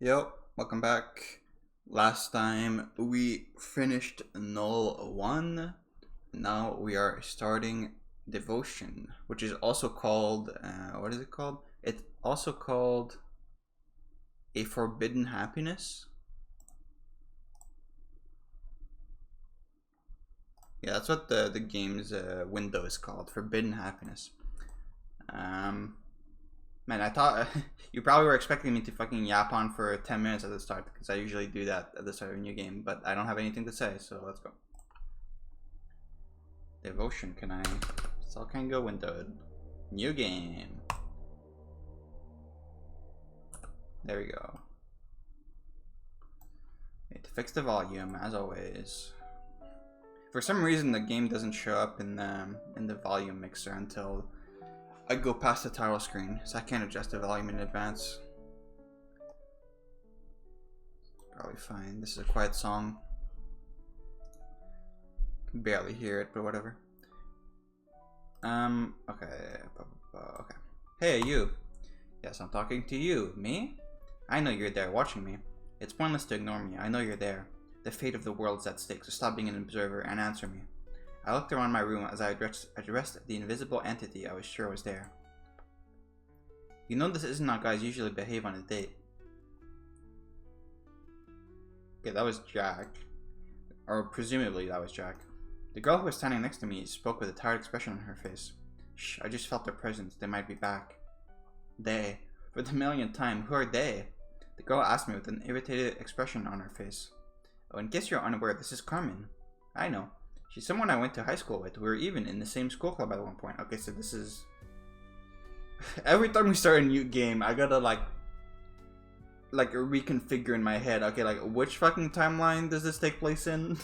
Yo, welcome back. Last time we finished Null 1. Now we are starting Devotion, which is also called, what is it called? It's also called A Forbidden Happiness. Yeah, that's what the game's window is called, Forbidden Happiness. Man, I thought you probably were expecting me to fucking yap on for 10 minutes at the start, because I usually do that at the start of a new game, but I don't have anything to say, so let's go. Devotion, can I? Still can't go windowed. New game. There we go. Need to fix the volume, as always. For some reason, the game doesn't show up in the volume mixer until I go past the title screen, so I can't adjust the volume in advance. Probably fine. This is a quiet song. Can barely hear it, but whatever. Okay. Okay. Hey, you. Yes, I'm talking to you. Me? I know you're there watching me. It's pointless to ignore me. I know you're there. The fate of the world's at stake, so stop being an observer and answer me. I looked around my room as I addressed the invisible entity I was sure was there. You know this isn't how guys usually behave on a date. Okay, that was Jack. Or presumably that was Jack. The girl who was standing next to me spoke with a tired expression on her face. Shh, I just felt their presence. They might be back. They. For the millionth time, who are they? The girl asked me with an irritated expression on her face. Oh, in case you're unaware, this is Carmen. I know. She's someone I went to high school with. We were even in the same school club at one point. Okay, so this is... Every time we start a new game, I gotta like reconfigure in my head. Okay, like which fucking timeline does this take place in?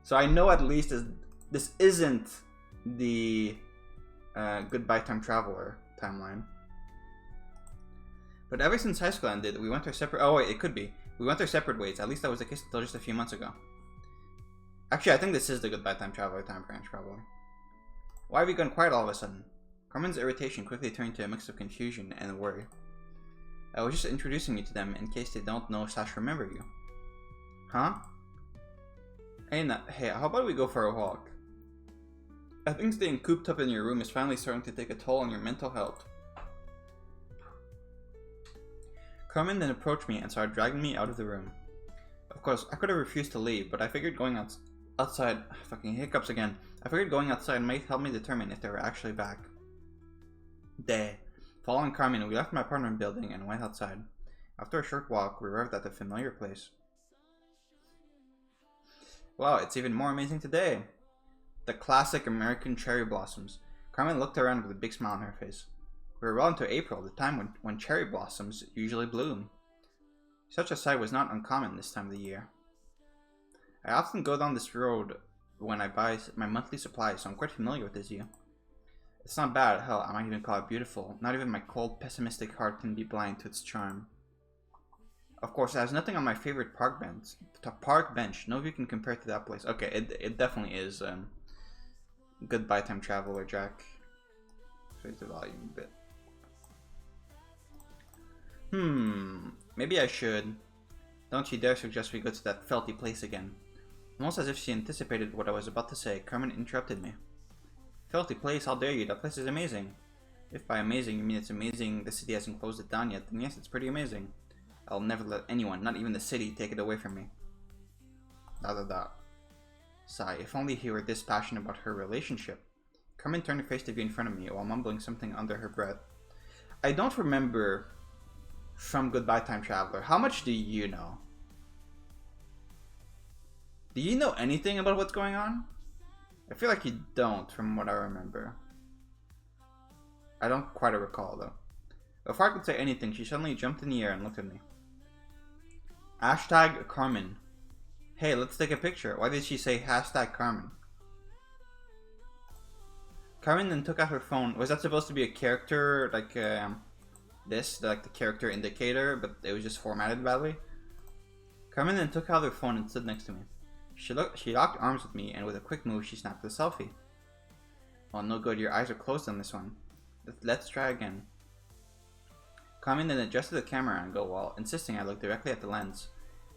So I know at least this isn't the Goodbye Time Traveler timeline. But ever since high school ended, we went our separate... Oh wait, it could be. We went our separate ways. At least that was the case until just a few months ago. Actually, I think this is the Goodbye Time Traveler time branch, probably. Why have you gone quiet all of a sudden? Carmen's irritation quickly turned to a mix of confusion and worry. I was just introducing you to them in case they don't know / remember you. Huh? Hey, how about we go for a walk? I think staying cooped up in your room is finally starting to take a toll on your mental health. Carmen then approached me and started dragging me out of the room. Of course, I could have refused to leave, but I figured going outside... Fucking hiccups again. I figured going outside might help me determine if they were actually back. Following Carmen, we left my apartment building and went outside. After a short walk, we arrived at a familiar place. Wow, it's even more amazing today. The classic American cherry blossoms. Carmen looked around with a big smile on her face. We were well into April, the time when cherry blossoms usually bloom. Such a sight was not uncommon this time of the year. I often go down this road when I buy my monthly supplies, so I'm quite familiar with this view. It's not bad, hell, I might even call it beautiful. Not even my cold, pessimistic heart can be blind to its charm. Of course, it has nothing on my favorite park bench. The park bench, no view can compare to that place. Okay, it definitely is Goodbye Time Traveler, Jack. Raise the volume a bit. Maybe I should. Don't you dare suggest we go to that felty place again. Almost as if she anticipated what I was about to say, Carmen interrupted me. Filthy place, how dare you, that place is amazing. If by amazing you mean it's amazing the city hasn't closed it down yet, then yes, it's pretty amazing. I'll never let anyone, not even the city, take it away from me. ... Sigh, if only he were this passionate about her relationship. Carmen turned her face to view in front of me while mumbling something under her breath. I don't remember from Goodbye Time Traveler. How much do you know? Do you know anything about what's going on? I feel like you don't, from what I remember. I don't quite recall, though. Before I could say anything, she suddenly jumped in the air and looked at me. Hashtag Carmen. Hey, let's take a picture. Why did she say hashtag Carmen? Carmen then took out her phone. Was that supposed to be a character, like like the character indicator, but it was just formatted badly? Carmen then took out her phone and stood next to me. She locked arms with me, and with a quick move, she snapped a selfie. Oh, no good. Your eyes are closed on this one. Let's try again. Carmen then adjusted the camera angle while insisting I look directly at the lens.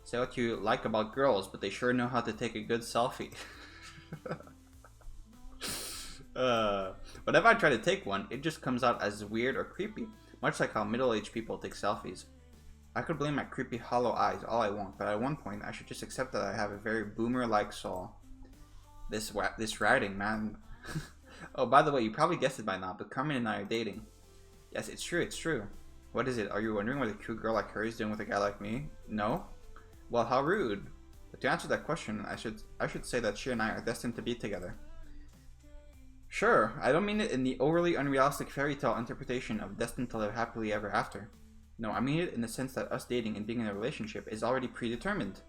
Say what you like about girls, but they sure know how to take a good selfie. Whenever I try to take one, it just comes out as weird or creepy, much like how middle-aged people take selfies. I could blame my creepy hollow eyes all I want, but at one point I should just accept that I have a very boomer-like soul. This writing, man. Oh, by the way, you probably guessed it by now, but Carmen and I are dating. Yes, it's true, it's true. What is it? Are you wondering what a cute girl like her is doing with a guy like me? No? Well, how rude. But to answer that question, I should say that she and I are destined to be together. Sure, I don't mean it in the overly unrealistic fairy tale interpretation of destined to live happily ever after. No, I mean it in the sense that us dating and being in a relationship is already predetermined.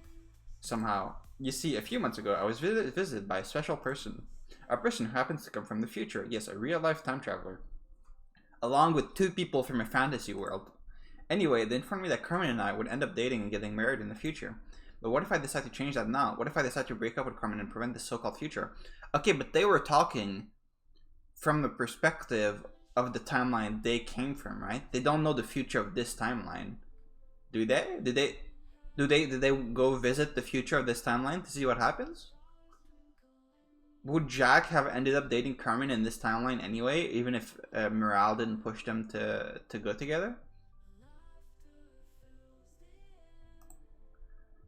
Somehow. You see, a few months ago, I was visited by a special person. A person who happens to come from the future. Yes, a real-life time traveler. Along with 2 people from a fantasy world. Anyway, they informed me that Carmen and I would end up dating and getting married in the future. But what if I decide to change that now? What if I decide to break up with Carmen and prevent this so-called future? Okay, but they were talking from the perspective of the timeline they came from, right? They don't know the future of this timeline. Do they? Did they go visit the future of this timeline to see what happens? Would Jack have ended up dating Carmen in this timeline anyway, even if morale didn't push them to go together?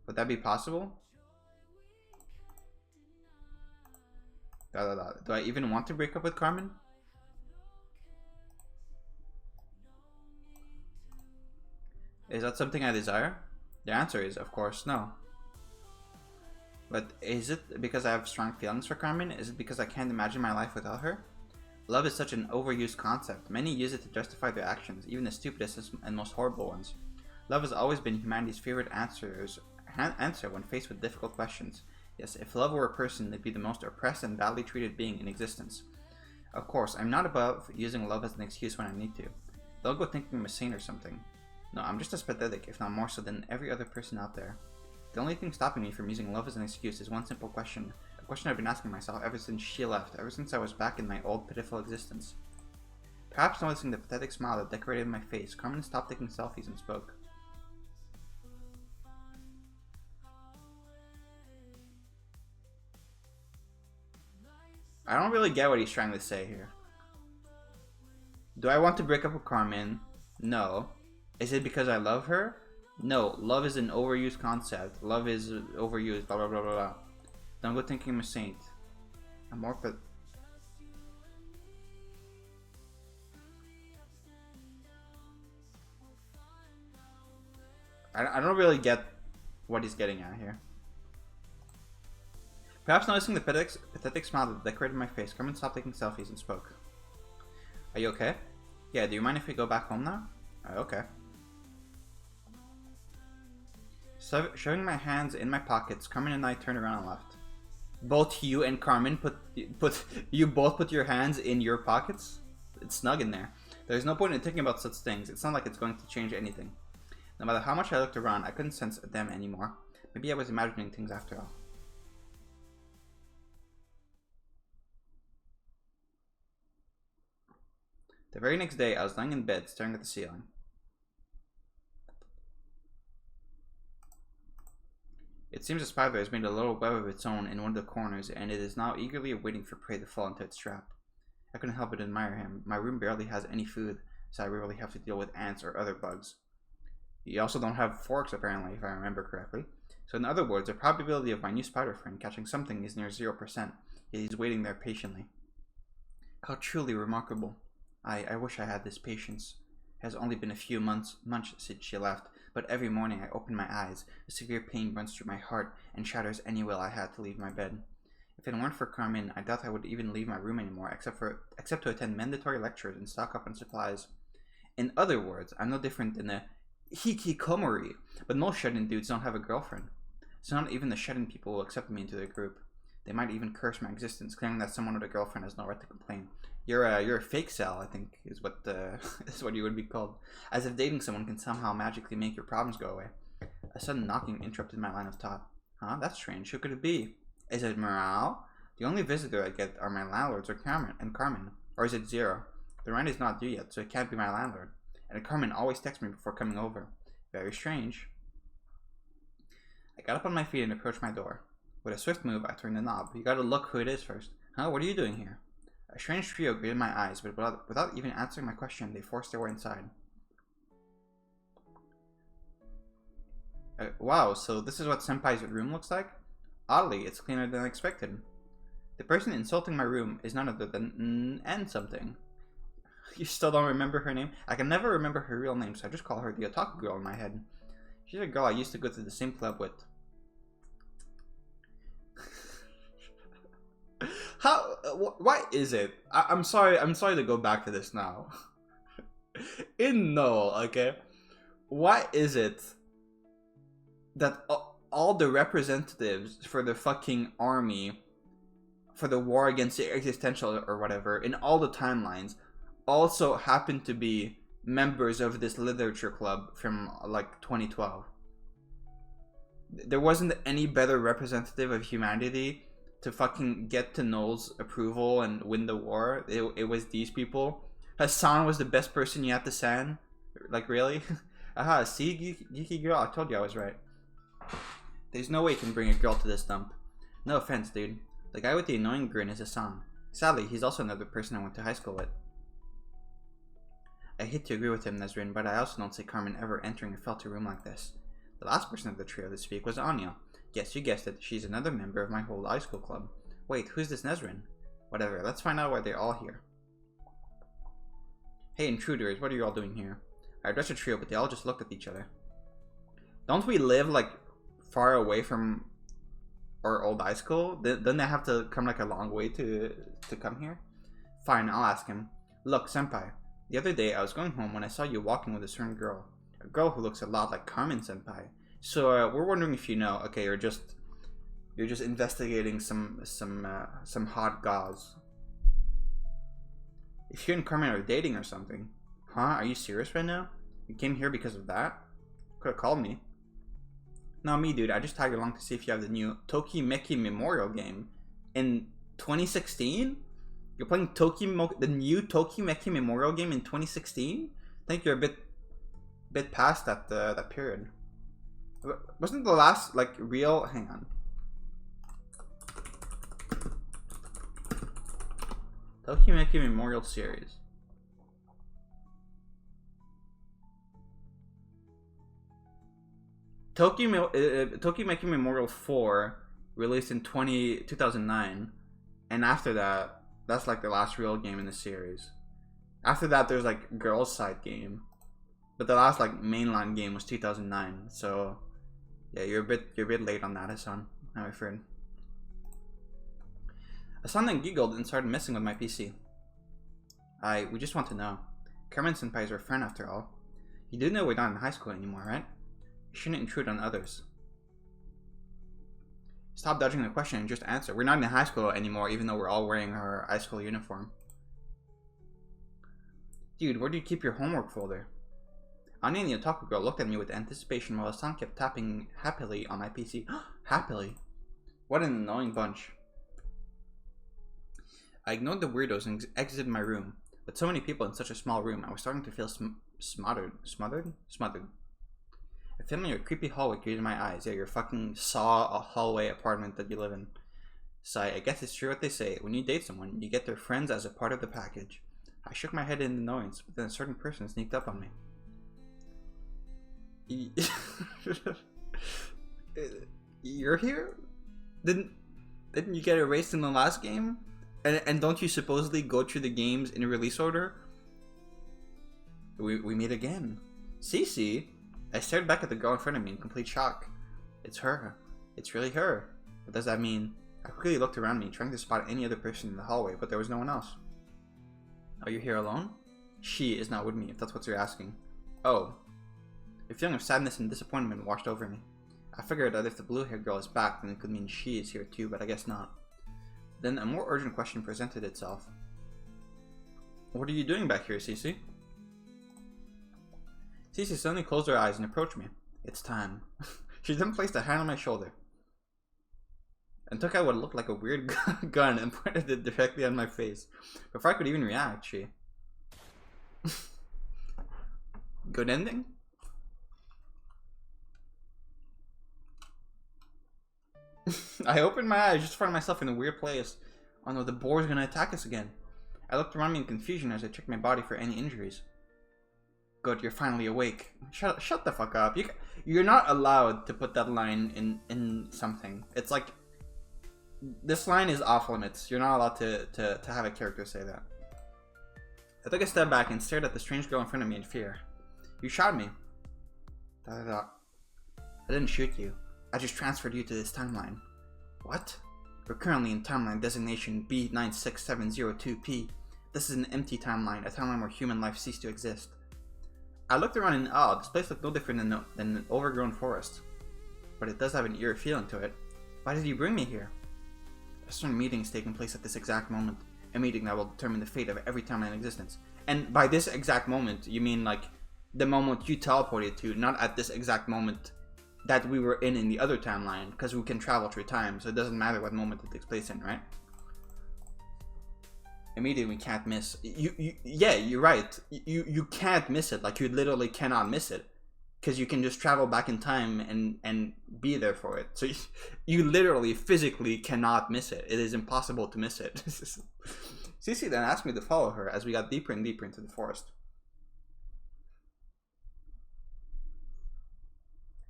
Would that be possible? Do I even want to break up with Carmen? Is that something I desire? The answer is, of course, no. But is it because I have strong feelings for Carmen? Is it because I can't imagine my life without her? Love is such an overused concept. Many use it to justify their actions, even the stupidest and most horrible ones. Love has always been humanity's favorite answer when faced with difficult questions. Yes, if love were a person, it'd be the most oppressed and badly treated being in existence. Of course, I'm not above using love as an excuse when I need to. They'll go thinking I'm a saint or something. No, I'm just as pathetic, if not more so, than every other person out there. The only thing stopping me from using love as an excuse is one simple question. A question I've been asking myself ever since she left, ever since I was back in my old pitiful existence. Perhaps noticing the pathetic smile that decorated my face, Carmen stopped taking selfies and spoke. I don't really get what he's trying to say here. Do I want to break up with Carmen? No. Is it because I love her? No. Love is an overused concept. Love is overused, blah blah blah blah blah. Don't go thinking I'm a saint. I'm more I don't really get what he's getting at here. Perhaps noticing the pathetic smile that decorated my face, Carmen stopped taking selfies and spoke. Are you okay? Yeah, do you mind if we go back home now? Okay. Shoving my hands in my pockets, Carmen and I turned around and left. Both you and Carmen you both put your hands in your pockets? It's snug in there. There's no point in thinking about such things. It's not like it's going to change anything. No matter how much I looked around, I couldn't sense them anymore. Maybe I was imagining things after all. The very next day, I was lying in bed, staring at the ceiling. It seems a spider has made a little web of its own in one of the corners, and it is now eagerly waiting for prey to fall into its trap. I couldn't help but admire him. My room barely has any food, so I rarely have to deal with ants or other bugs. You also don't have forks, apparently, if I remember correctly. So in other words, the probability of my new spider friend catching something is near 0%, yet he's waiting there patiently. How truly remarkable. I wish I had this patience. It has only been a few months since she left, but every morning I open my eyes, a severe pain runs through my heart and shatters any will I had to leave my bed. If it weren't for Carmen, I doubt I would even leave my room anymore, except to attend mandatory lectures and stock up on supplies. In other words, I'm no different than a hikikomori, but most shut-in dudes don't have a girlfriend. So not even the shut-in people will accept me into their group. They might even curse my existence, claiming that someone with a girlfriend has no right to complain. You're a fake cell, I think, is what is what you would be called. As if dating someone can somehow magically make your problems go away. A sudden knocking interrupted my line of thought. Huh? That's strange. Who could it be? Is it Morale? The only visitor I get are my landlords or Carmen. Or is it Zero? The rent is not due yet, so it can't be my landlord. and Carmen always texts me before coming over. Very strange. I got up on my feet and approached my door. With a swift move, I turned the knob. You gotta look who it is first. Huh? What are you doing here? A strange trio greeted my eyes, but without even answering my question, they forced their way inside. Wow, so this is what Senpai's room looks like? Oddly, it's cleaner than expected. The person insulting my room is none other than N something. You still don't remember her name? I can never remember her real name, so I just call her the otaku girl in my head. She's a girl I used to go to the same club with. How? Why is it? I'm sorry to go back to this now. Okay? Why is it that all the representatives for the fucking army, for the war against the existential or whatever, in all the timelines, also happen to be members of this literature club from like 2012? There wasn't any better representative of humanity to fucking get to Noel's approval and win the war. It was these people. Hassan was the best person you had to send. Like, really? Aha, see, geeky girl, I told you I was right. There's no way you can bring a girl to this dump. No offense, dude. The guy with the annoying grin is Hassan. Sadly, he's also another person I went to high school with. I hate to agree with him, Nesrin, but I also don't see Carmen ever entering a filter room like this. The last person of the trio to speak was Anya. Yes, you guessed it, she's another member of my whole high school club. Wait, who's this Nesrin? Whatever, let's find out why they're all here. Hey intruders, what are you all doing here? I addressed the trio, but they all just looked at each other. Don't we live, like, far away from our old high school? Then they have to come, like, a long way to come here? Fine, I'll ask him. Look, senpai, the other day I was going home when I saw you walking with a certain girl. A girl who looks a lot like Carmen senpai. So, we're wondering if you know. Okay, you're just investigating some hot gauze. If you and Carmen are dating or something. Huh? Are you serious right now? You came here because of that? Could have called me. No, me, dude. I just tagged along to see if you have the new Tokimeki Memorial game. In 2016? You're playing the new Tokimeki Memorial game in 2016? I think you're a bit past that period. Wasn't the last, like, real... Hang on. Tokimeki Memorial Series. Tokimeki Memorial 4 released in 2009, and after that, that's like the last real game in the series. After that, there's like girls' side game, but the last like mainline game was 2009. So yeah, you're a bit late on that, Hassan. I'm afraid. Hassan then giggled and started messing with my PC. We just want to know. Carmen senpai is our friend after all. You do know we're not in high school anymore, right? You shouldn't intrude on others. Stop dodging the question and just answer. We're not in high school anymore, even though we're all wearing our high school uniform. Dude, where do you keep your homework folder? Anya and the otaku girl looked at me with anticipation while Hassan kept tapping happily on my PC. Happily? What an annoying bunch. I ignored the weirdos and exited my room. With so many people in such a small room, I was starting to feel smothered. A familiar creepy hallway greeted my eyes. Yeah, your fucking hallway apartment that you live in. Sigh, I guess it's true what they say. When you date someone, you get their friends as a part of the package. I shook my head in annoyance, but then a certain person sneaked up on me. You're here? Didn't you get erased in the last game? And don't you supposedly go through the games in release order? We meet again. Cece? I stared back at the girl in front of me in complete shock. It's her. It's really her. What does that mean? I quickly looked around me, trying to spot any other person in the hallway, but there was no one else. Are you here alone? She is not with me, if that's what you're asking. Oh. A feeling of sadness and disappointment washed over me. I figured that if the blue-haired girl is back, then it could mean she is here too, but I guess not. Then a more urgent question presented itself. What are you doing back here, Cece? Cece suddenly closed her eyes and approached me. It's time. She then placed a hand on my shoulder and took out what looked like a weird gun and pointed it directly at my face. Before I could even react, she... Good ending? I opened my eyes just to find myself in a weird place. Oh no, the boar's gonna attack us again. I looked around me in confusion as I checked my body for any injuries. Good, you're finally awake. Shut the fuck up. You're not allowed to put that line in something. It's like, this line is off limits. You're not allowed to have a character say that. I took a step back and stared at the strange girl in front of me in fear. You shot me. I didn't shoot you. I just transferred you to this timeline. What? We're currently in timeline designation B96702P. This is an empty timeline, a timeline where human life ceased to exist. I looked around in awe. This place looked no different than an overgrown forest. But it does have an eerie feeling to it. Why did you bring me here? A certain meeting is taking place at this exact moment. A meeting that will determine the fate of every timeline in existence. And by this exact moment, you mean like the moment you teleported to, not at this exact moment that we were in the other timeline, because we can travel through time, so it doesn't matter what moment it takes place in, right? A meeting we can't miss. Yeah, you're right. You can't miss it. Like, you literally cannot miss it, because you can just travel back in time and be there for it. So you literally physically cannot miss it. It is impossible to miss it. Cece then asked me to follow her as we got deeper and deeper into the forest.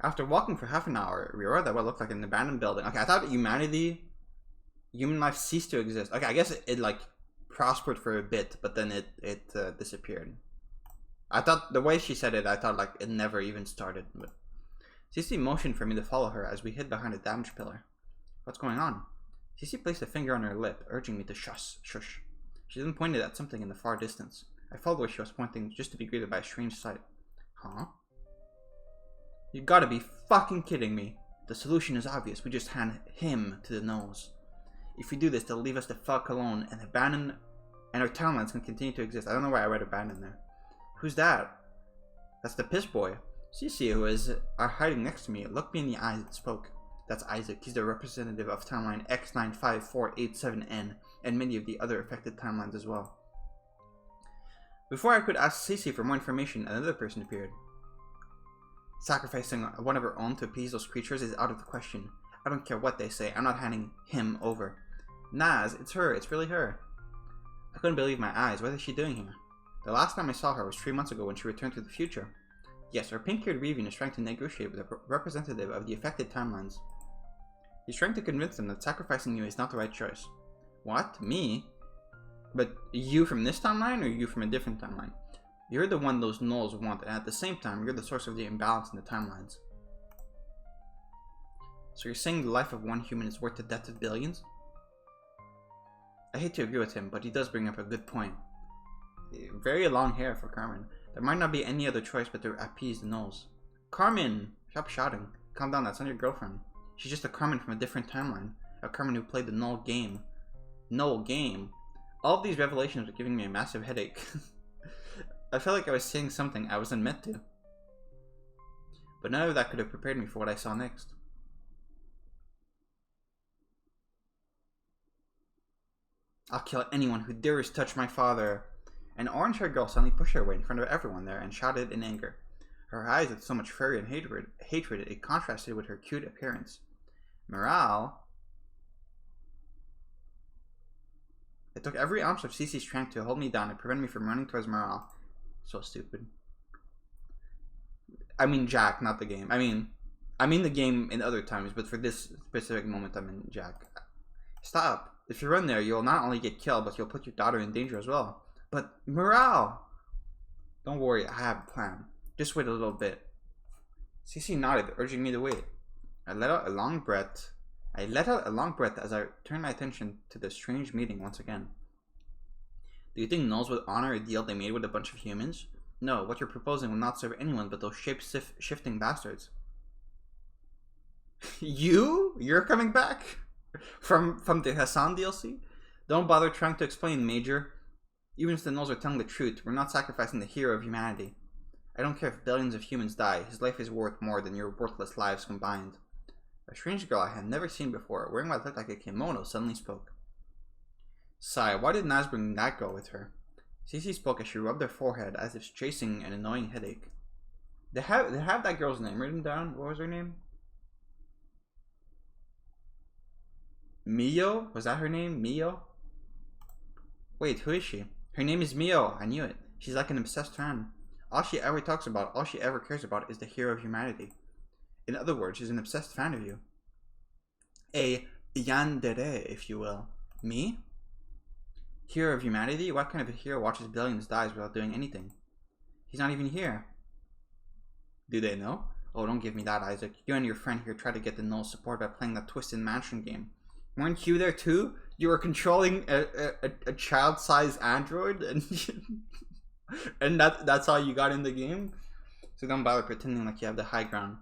After walking for half an hour, we arrived at what looked like an abandoned building. Okay, I thought human life ceased to exist. Okay, I guess it like prospered for a bit, but then it disappeared. I thought, the way she said it, I thought like it never even started. But Cece motioned for me to follow her as we hid behind a damaged pillar. What's going on? Cece placed a finger on her lip, urging me to shush. She then pointed at something in the far distance. I followed where she was pointing, just to be greeted by a strange sight. Huh? You gotta be fucking kidding me. The solution is obvious. We just hand him to the nose. If we do this, they'll leave us the fuck alone and abandon, and our timelines can continue to exist. I don't know why I read abandon there. Who's that? That's the piss boy. Cece, who is hiding next to me, looked me in the eyes and spoke. That's Isaac. He's the representative of timeline X95487N and many of the other affected timelines as well. Before I could ask Cece for more information, another person appeared. Sacrificing one of her own to appease those creatures is out of the question. I don't care what they say. I'm not handing him over. Naz, it's her. It's really her. I couldn't believe my eyes. What is she doing here? The last time I saw her was 3 months ago when she returned to the future. Yes, our pink-haired Reavian is trying to negotiate with a representative of the affected timelines. He's trying to convince them that sacrificing you is not the right choice. What? Me? But you from this timeline or you from a different timeline? You're the one those gnolls want, and at the same time, you're the source of the imbalance in the timelines. So you're saying the life of one human is worth the death of billions? I hate to agree with him, but he does bring up a good point. Very long hair for Carmen. There might not be any other choice but to appease the gnolls. Carmen! Stop shouting. Calm down, that's not your girlfriend. She's just a Carmen from a different timeline. A Carmen who played the Gnoll game. Gnoll game? All of these revelations are giving me a massive headache. I felt like I was saying something I wasn't meant to. But none of that could have prepared me for what I saw next. I'll kill anyone who dares touch my father. An orange-haired girl suddenly pushed her away in front of everyone there and shouted in anger. Her eyes had so much fury and hatred it contrasted with her cute appearance. Morale? It took every ounce of Cece's strength to hold me down and prevent me from running towards Morale. So stupid. I mean Jack, not the game. I mean the game in other times, but for this specific moment, I'm in Jack. Stop. If you run there, you'll not only get killed, but you'll put your daughter in danger as well. But Morale! Don't worry, I have a plan. Just wait a little bit. Cece nodded, urging me to wait. I let out a long breath as I turned my attention to the strange meeting once again. Do you think gnolls would honor a deal they made with a bunch of humans? No, what you're proposing will not serve anyone but those shape-shifting bastards. You're coming back? From the Hassan DLC? Don't bother trying to explain, Major. Even if the gnolls are telling the truth, we're not sacrificing the hero of humanity. I don't care if billions of humans die, his life is worth more than your worthless lives combined. A strange girl I had never seen before, wearing what looked like a kimono, suddenly spoke. Sigh, why did Naz bring that girl with her? Cece spoke as she rubbed her forehead as if chasing an annoying headache. They have that girl's name written down. What was her name? Mio? Was that her name? Mio? Wait, who is she? Her name is Mio. I knew it. She's like an obsessed fan. All she ever talks about, all she ever cares about is the hero of humanity. In other words, she's an obsessed fan of you. A yandere, if you will. Me? Hero of humanity? What kind of a hero watches billions die without doing anything? He's not even here. Do they know? Oh, don't give me that, Isaac. You and your friend here tried to get the null support by playing that Twisted Mansion game. Weren't you there too? You were controlling a child-sized android, and and that's how you got in the game? So don't bother pretending like you have the high ground.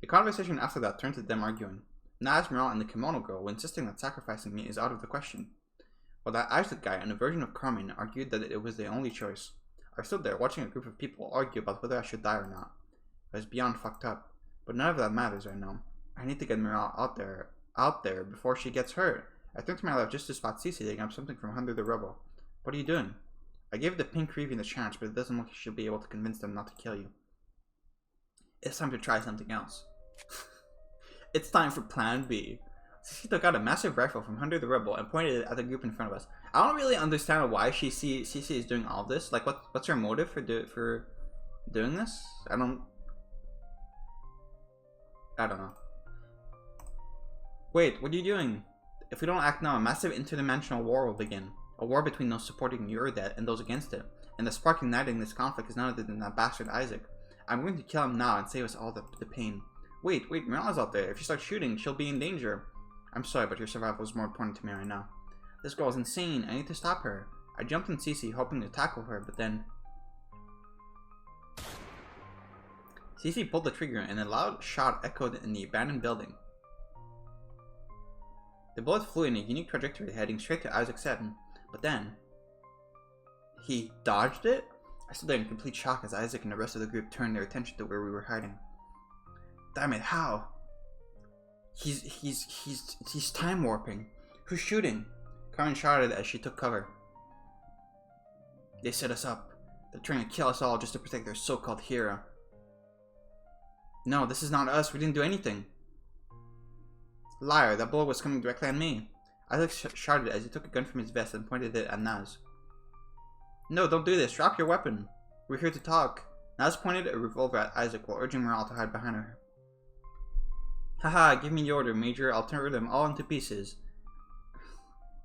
The conversation after that turned to them arguing. Naz, Meryl, and the kimono girl were insisting that sacrificing me is out of the question. While that Isaac guy and a version of Carmen argued that it was the only choice. I stood there watching a group of people argue about whether I should die or not. It was beyond fucked up, but none of that matters right now. I need to get Meryl out there before she gets hurt. I turned to my left just to spot Cece digging up something from under the rubble. What are you doing? I gave the pink Reaving the chance, but it doesn't look like she'll be able to convince them not to kill you. It's time to try something else. It's time for plan B. Cece took out a massive rifle from under the rubble and pointed it at the group in front of us. I don't really understand why Cece is doing all this. Like, what's her motive for doing this? I don't know. Wait, what are you doing? If we don't act now, a massive interdimensional war will begin. A war between those supporting your debt and those against it. And the spark igniting this conflict is none other than that bastard Isaac. I'm going to kill him now and save us all the pain. Wait, Mirala's out there. If you start shooting, she'll be in danger. I'm sorry, but your survival is more important to me right now. This girl is insane. I need to stop her. I jumped on Cece, hoping to tackle her, but then... Cece pulled the trigger and a loud shot echoed in the abandoned building. The bullet flew in a unique trajectory heading straight to Isaac's head, but then... He dodged it? I stood there in complete shock as Isaac and the rest of the group turned their attention to where we were hiding. Damn it, how? He's time warping. Who's shooting? Carmen shouted as she took cover. They set us up. They're trying to kill us all just to protect their so-called hero. No, this is not us. We didn't do anything. Liar, that bullet was coming directly at me. Isaac shouted as he took a gun from his vest and pointed it at Naz. No, don't do this. Drop your weapon. We're here to talk. Naz pointed a revolver at Isaac while urging Meryl to hide behind her. Haha, give me the order, Major. I'll turn them all into pieces.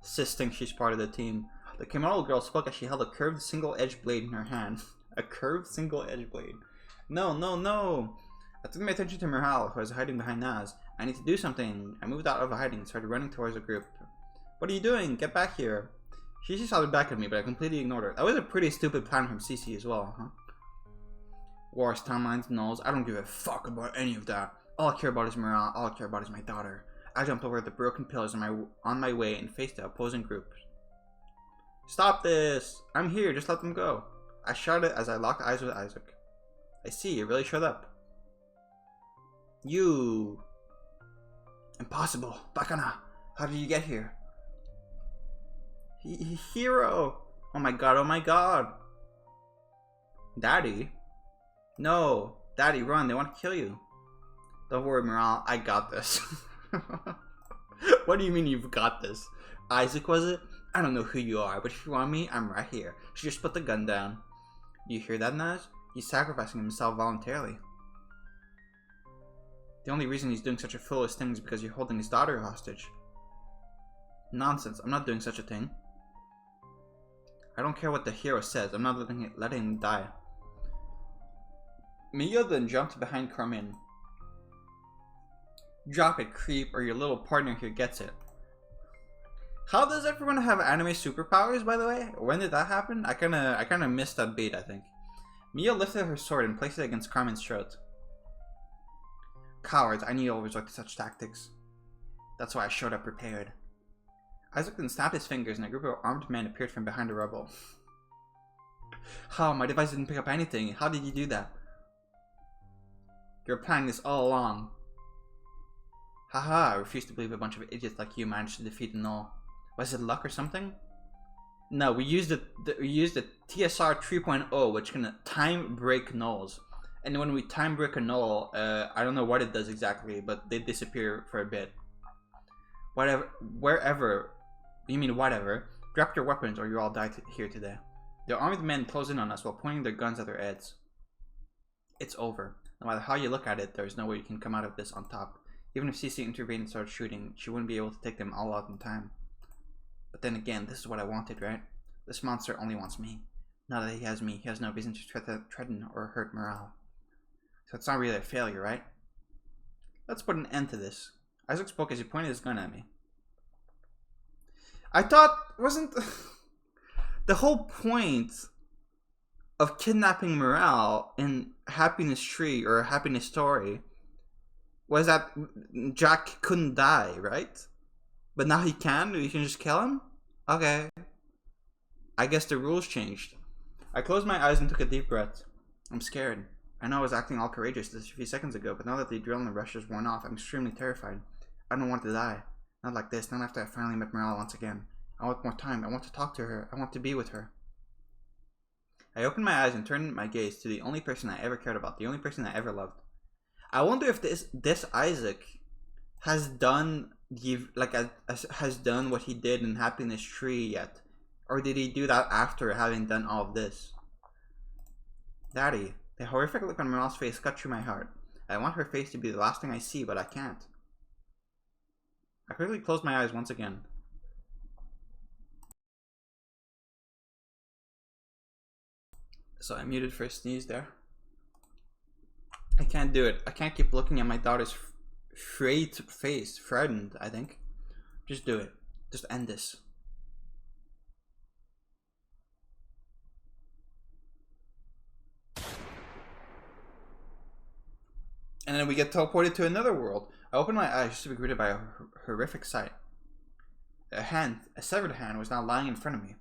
Sis thinks she's part of the team. The kimono girl spoke as she held a curved single-edged blade in her hand. A curved single-edged blade. No, no, no! I turned my attention to Meryl, who was hiding behind Naz. I need to do something. I moved out of hiding and started running towards the group. What are you doing? Get back here. She shouted back at me, but I completely ignored her. That was a pretty stupid plan from Cece as well, huh? Wars, timelines, nulls. I don't give a fuck about any of that. All I care about is Meryl. All I care about is my daughter. I jumped over the broken pillars on my way and faced the opposing group. Stop this! I'm here, just let them go. I shouted as I locked eyes with Isaac. I see, you really showed up. You... Impossible. Bakana. How did you get here? Hero! Oh my god, oh my god. Daddy? No. Daddy, run, they want to kill you. Don't worry, Meryl, I got this. What do you mean you've got this? Isaac, was it? I don't know who you are, but if you want me, I'm right here. She just put the gun down. Do you hear that, Naz? He's sacrificing himself voluntarily. The only reason he's doing such a foolish thing is because you're holding his daughter hostage. Nonsense, I'm not doing such a thing. I don't care what the hero says, I'm not letting him die. Mia then jumped behind Carmen. Drop it, creep, or your little partner here gets it. How does everyone have anime superpowers, by the way? When did that happen? I kinda missed that beat, I think. Mia lifted her sword and placed it against Carmen's throat. Cowards, I knew you always resort to such tactics. That's why I showed up prepared. Isaac then snapped his fingers and a group of armed men appeared from behind the rubble. How? My device didn't pick up anything. How did you do that? You were planning this all along. Haha, I refuse to believe a bunch of idiots like you managed to defeat the null. Was it luck or something? No, we used the TSR 3.0, which can time break nulls. And when we time brick a null, I don't know what it does exactly, but they disappear for a bit. Whatever, wherever, you mean whatever, drop your weapons or you all die here today. The armed men close in on us while pointing their guns at their heads. It's over. No matter how you look at it, there is no way you can come out of this on top. Even if CC intervened and started shooting, she wouldn't be able to take them all out in time. But then again, this is what I wanted, right? This monster only wants me. Now that he has me, he has no reason to threaten or hurt morale. So it's not really a failure, right? Let's put an end to this. Isaac spoke as he pointed his gun at me. I thought, wasn't the whole point of kidnapping morale in Happiness Tree or Happiness Story was that Jack couldn't die, right? But now he can? We can just kill him? Okay. I guess the rules changed. I closed my eyes and took a deep breath. I'm scared. I know I was acting all courageous just a few seconds ago, but now that the adrenaline rush has worn off, I'm extremely terrified. I don't want to die. Not like this, not after I finally met Morale once again. I want more time. I want to talk to her. I want to be with her. I opened my eyes and turned my gaze to the only person I ever cared about, the only person I ever loved. I wonder if this Isaac has done has done what he did in Happiness Tree yet, or did he do that after having done all of this? Daddy, the horrific look on Morale's face cut through my heart. I want her face to be the last thing I see, but I can't. I quickly closed my eyes once again. So I muted for a sneeze there. I can't do it. I can't keep looking at my daughter's frightened, I think. Just do it. Just end this. And then we get teleported to another world. I opened my eyes just to be greeted by a horrific sight. A severed hand, was now lying in front of me.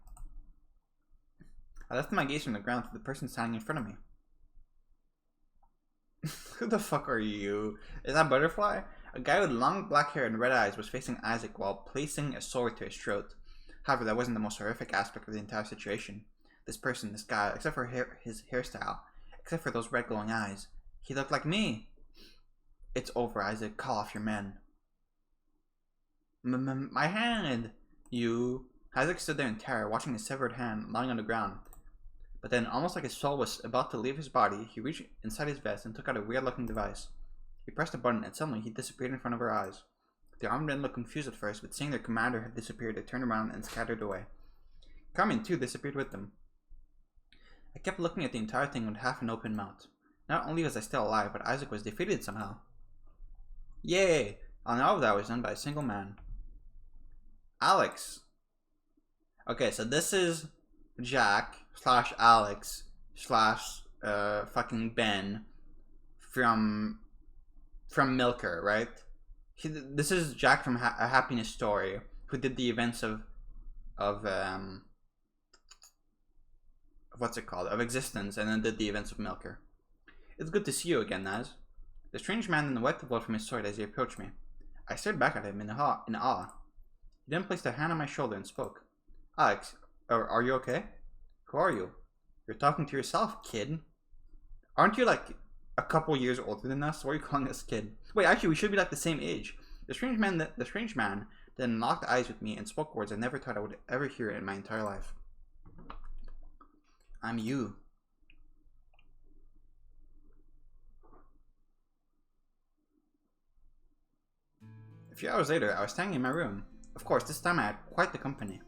I lifted my gaze from the ground to the person standing in front of me. Who the fuck are you? Is that Butterfly? A guy with long black hair and red eyes was facing Isaac while placing a sword to his throat. However, that wasn't the most horrific aspect of the entire situation. This guy, except for his hairstyle, except for those red glowing eyes, he looked like me. It's over, Isaac. Call off your men. My hand! You... Isaac stood there in terror, watching his severed hand lying on the ground. But then, almost like his soul was about to leave his body, he reached inside his vest and took out a weird-looking device. He pressed a button, and suddenly he disappeared in front of our eyes. The armed men looked confused at first, but seeing their commander had disappeared, they turned around and scattered away. Carmen, too, disappeared with them. I kept looking at the entire thing with half an open mouth. Not only was I still alive, but Isaac was defeated somehow. Yay! And all of that was done by a single man. Alex. Okay, so this is Jack / Alex / fucking Ben from Milker, right? This is Jack from A Happiness Story, who did the events of what's it called? Of Existence, and then did the events of Milker. It's good to see you again, Naz. The strange man then wiped the blood from his sword as he approached me. I stared back at him in awe. He then placed a hand on my shoulder and spoke. Alex, are you okay? Who are you? You're talking to yourself, kid. Aren't you like a couple years older than us? Why are you calling us kid? Wait, actually, we should be like the same age. The strange man then locked eyes with me and spoke words I never thought I would ever hear in my entire life. I'm you. A few hours later, I was standing in my room. Of course, this time I had quite the company.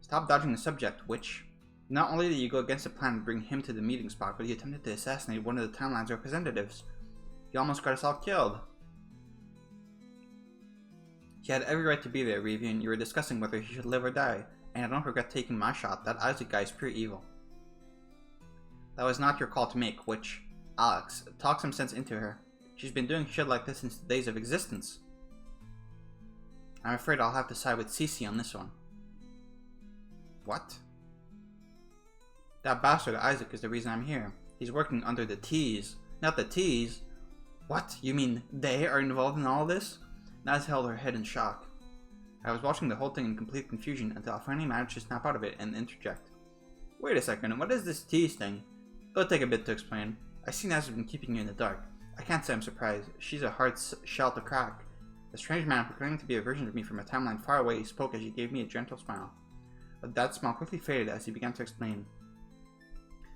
Stop dodging the subject, witch. Not only did you go against the plan to bring him to the meeting spot, but you attempted to assassinate one of the timeline's representatives. You almost got us all killed. He had every right to be there, Revian. You were discussing whether he should live or die, and I don't regret taking my shot. That Isaac guy is pure evil. That was not your call to make, witch. Alex, talk some sense into her. She's been doing shit like this since the days of Existence. I'm afraid I'll have to side with Cece on this one. What? That bastard Isaac is the reason I'm here. He's working under the T's. Not the T's. What? You mean they are involved in all this? Naz held her head in shock. I was watching the whole thing in complete confusion until I finally managed to snap out of it and interject. Wait a second, what is this T's thing? It'll take a bit to explain. I see Naz has been keeping you in the dark. I can't say I'm surprised. She's a hard shell to crack. The strange man, proclaiming to be a version of me from a timeline far away, spoke as he gave me a gentle smile. But that smile quickly faded as he began to explain.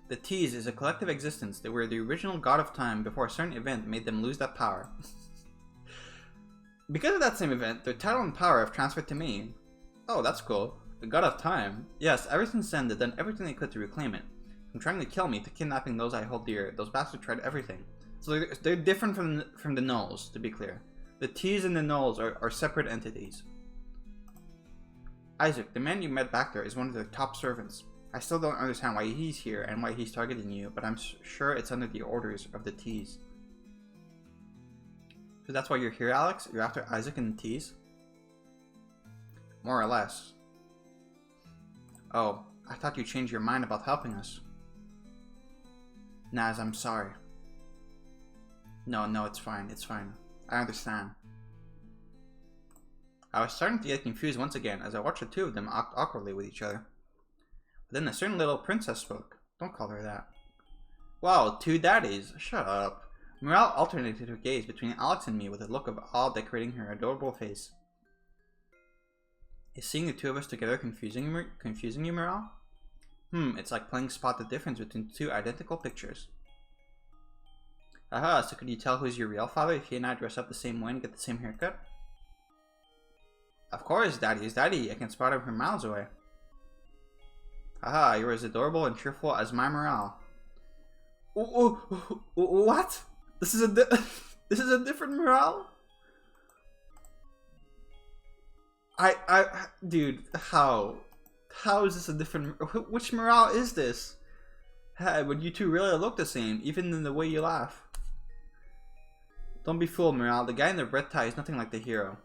The T's is a collective existence. They were the original god of time before a certain event made them lose that power. Because of that same event, their title and power have transferred to me. Oh, that's cool. The god of time. Yes, ever since then, they've done everything they could to reclaim it. From trying to kill me to kidnapping those I hold dear, those bastards tried everything. So they're different from the Gnolls, to be clear. The T's and the Gnolls are separate entities. Isaac, the man you met back there, is one of their top servants. I still don't understand why he's here and why he's targeting you, but I'm sure it's under the orders of the T's. So that's why you're here, Alex? You're after Isaac and the T's? More or less. Oh, I thought you changed your mind about helping us. Naz, I'm sorry. No, it's fine, it's fine. I understand. I was starting to get confused once again as I watched the two of them act awkwardly with each other. But then a certain little princess spoke. Don't call her that. Wow, two daddies. Shut up. Morale alternated her gaze between Alex and me with a look of awe decorating her adorable face. Is seeing the two of us together confusing you, Morale? It's like playing spot the difference between two identical pictures. Aha, so could you tell who's your real father if he and I dress up the same way and get the same haircut? Of course, Daddy is Daddy. I can spot him from miles away. Aha, you're as adorable and cheerful as my Morale. What? This is a different Morale? Dude, how is this a different? Which Morale is this? Hey, but you two really look the same, even in the way you laugh. Don't be fooled, Morale. The guy in the red tie is nothing like the hero.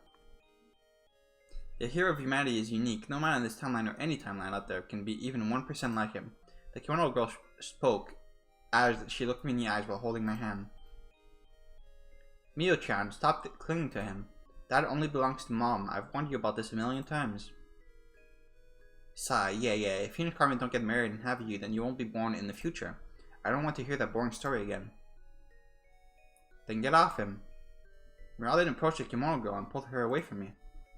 The hero of humanity is unique. No man in this timeline or any timeline out there can be even 1% like him. The kimono girl spoke as she looked me in the eyes while holding my hand. Mio-chan, stop clinging to him. That only belongs to Mom. I've warned you about this a million times. Sigh, yeah. If you and Carmen don't get married and have you, then you won't be born in the future. I don't want to hear that boring story again. Then get off him. Morale didn't approach the kimono girl and pulled her away from me.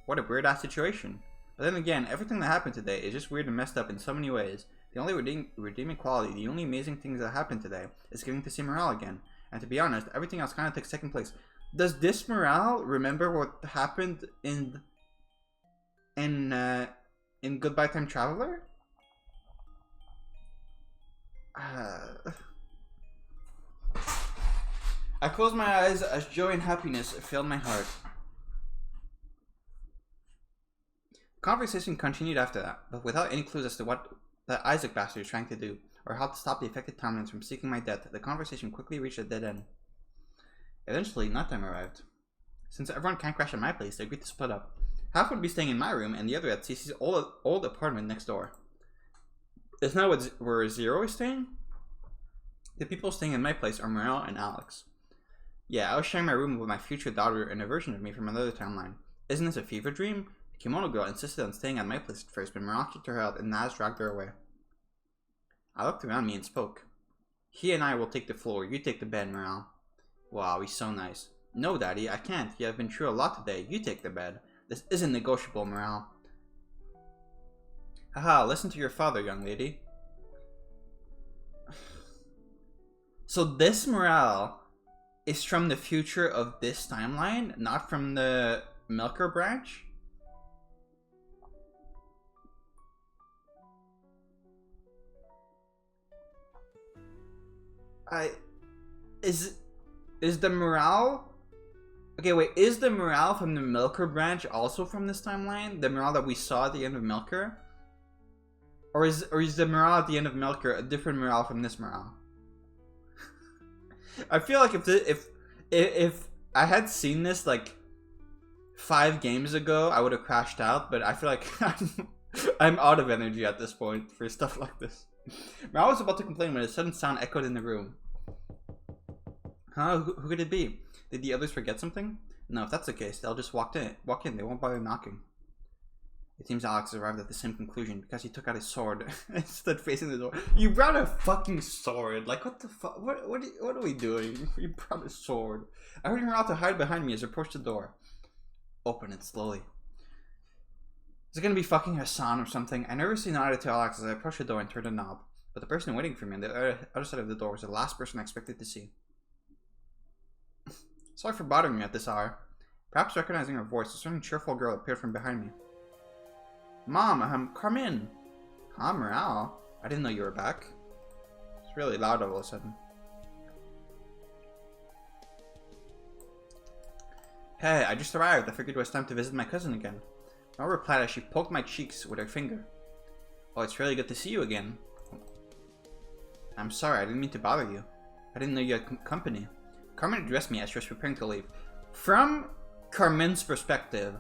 What a weird-ass situation. But then again, everything that happened today is just weird and messed up in so many ways. The only redeeming quality, the only amazing things that happened today is getting to see Morale again. And to be honest, everything else kind of takes second place. Does this Morale remember what happened in Goodbye Time Traveler? I closed my eyes as joy and happiness filled my heart. Conversation continued after that, but without any clues as to what that Isaac bastard is trying to do, or how to stop the affected timelines from seeking my death. The conversation quickly reached a dead end. Eventually, nighttime arrived. Since everyone can't crash at my place, they agreed to split up. Half would be staying in my room, and the other at Cece's old apartment next door. Isn't that where Zero is staying? The people staying in my place are Morale and Alex. Yeah, I was sharing my room with my future daughter and a version of me from another timeline. Isn't this a fever dream? The kimono girl insisted on staying at my place at first, but Morale kicked her out and Naz dragged her away. I looked around me and spoke. He and I will take the floor, you take the bed, Morale. Wow, he's so nice. No, Daddy, I can't. You have been through a lot today. You take the bed. This isn't negotiable, Morale. Haha, listen to your father, young lady. So this Morale is from the future of this timeline, not from the Milker branch? Is the Morale? Okay, wait, is the Morale from the Milker branch also from this timeline? The Morale that we saw at the end of Milker? Or is the Morale at the end of Milker a different Morale from this Morale? I feel like if I had seen this like 5 games ago, I would have crashed out, but I feel like I'm out of energy at this point for stuff like this. Morale was about to complain when a sudden sound echoed in the room. Huh? Who could it be? Did the others forget something? No, if that's the case, they'll just walk in. They won't bother knocking. It seems Alex arrived at the same conclusion because he took out his sword and stood facing the door. You brought a fucking sword. Like, what the fuck? What are we doing? You brought a sword. I heard him out to hide behind me as I approached the door. Open it slowly. Is it gonna be fucking Hassan or something? I nervously nodded to Alex as I approached the door and turned the knob. But the person waiting for me on the other side of the door was the last person I expected to see. Sorry for bothering me at this hour. Perhaps recognizing her voice, a certain cheerful girl appeared from behind me. Mom, come in. Huh, Morale? I didn't know you were back. It's really loud all of a sudden. Hey, I just arrived. I figured it was time to visit my cousin again. Mom replied as she poked my cheeks with her finger. Oh, it's really good to see you again. I'm sorry, I didn't mean to bother you. I didn't know you had company. Carmen addressed me as she was preparing to leave. From Carmen's perspective,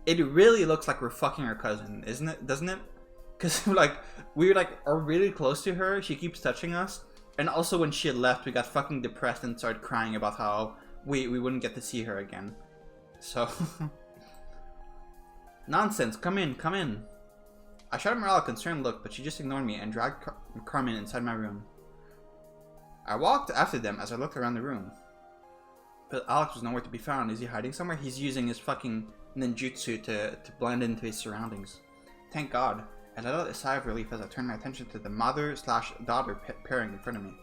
it really looks like we're fucking her cousin, isn't it? Doesn't it? Because we are really close to her. She keeps touching us. And also when she left, we got fucking depressed and started crying about how we wouldn't get to see her again. So... Nonsense, come in, come in. I shot Morale a concerned look, but she just ignored me and dragged Carmen inside my room. I walked after them as I looked around the room. But Alex was nowhere to be found. Is he hiding somewhere? He's using his fucking ninjutsu to blend into his surroundings. Thank God. I let out a sigh of relief as I turned my attention to the mother/daughter pairing in front of me.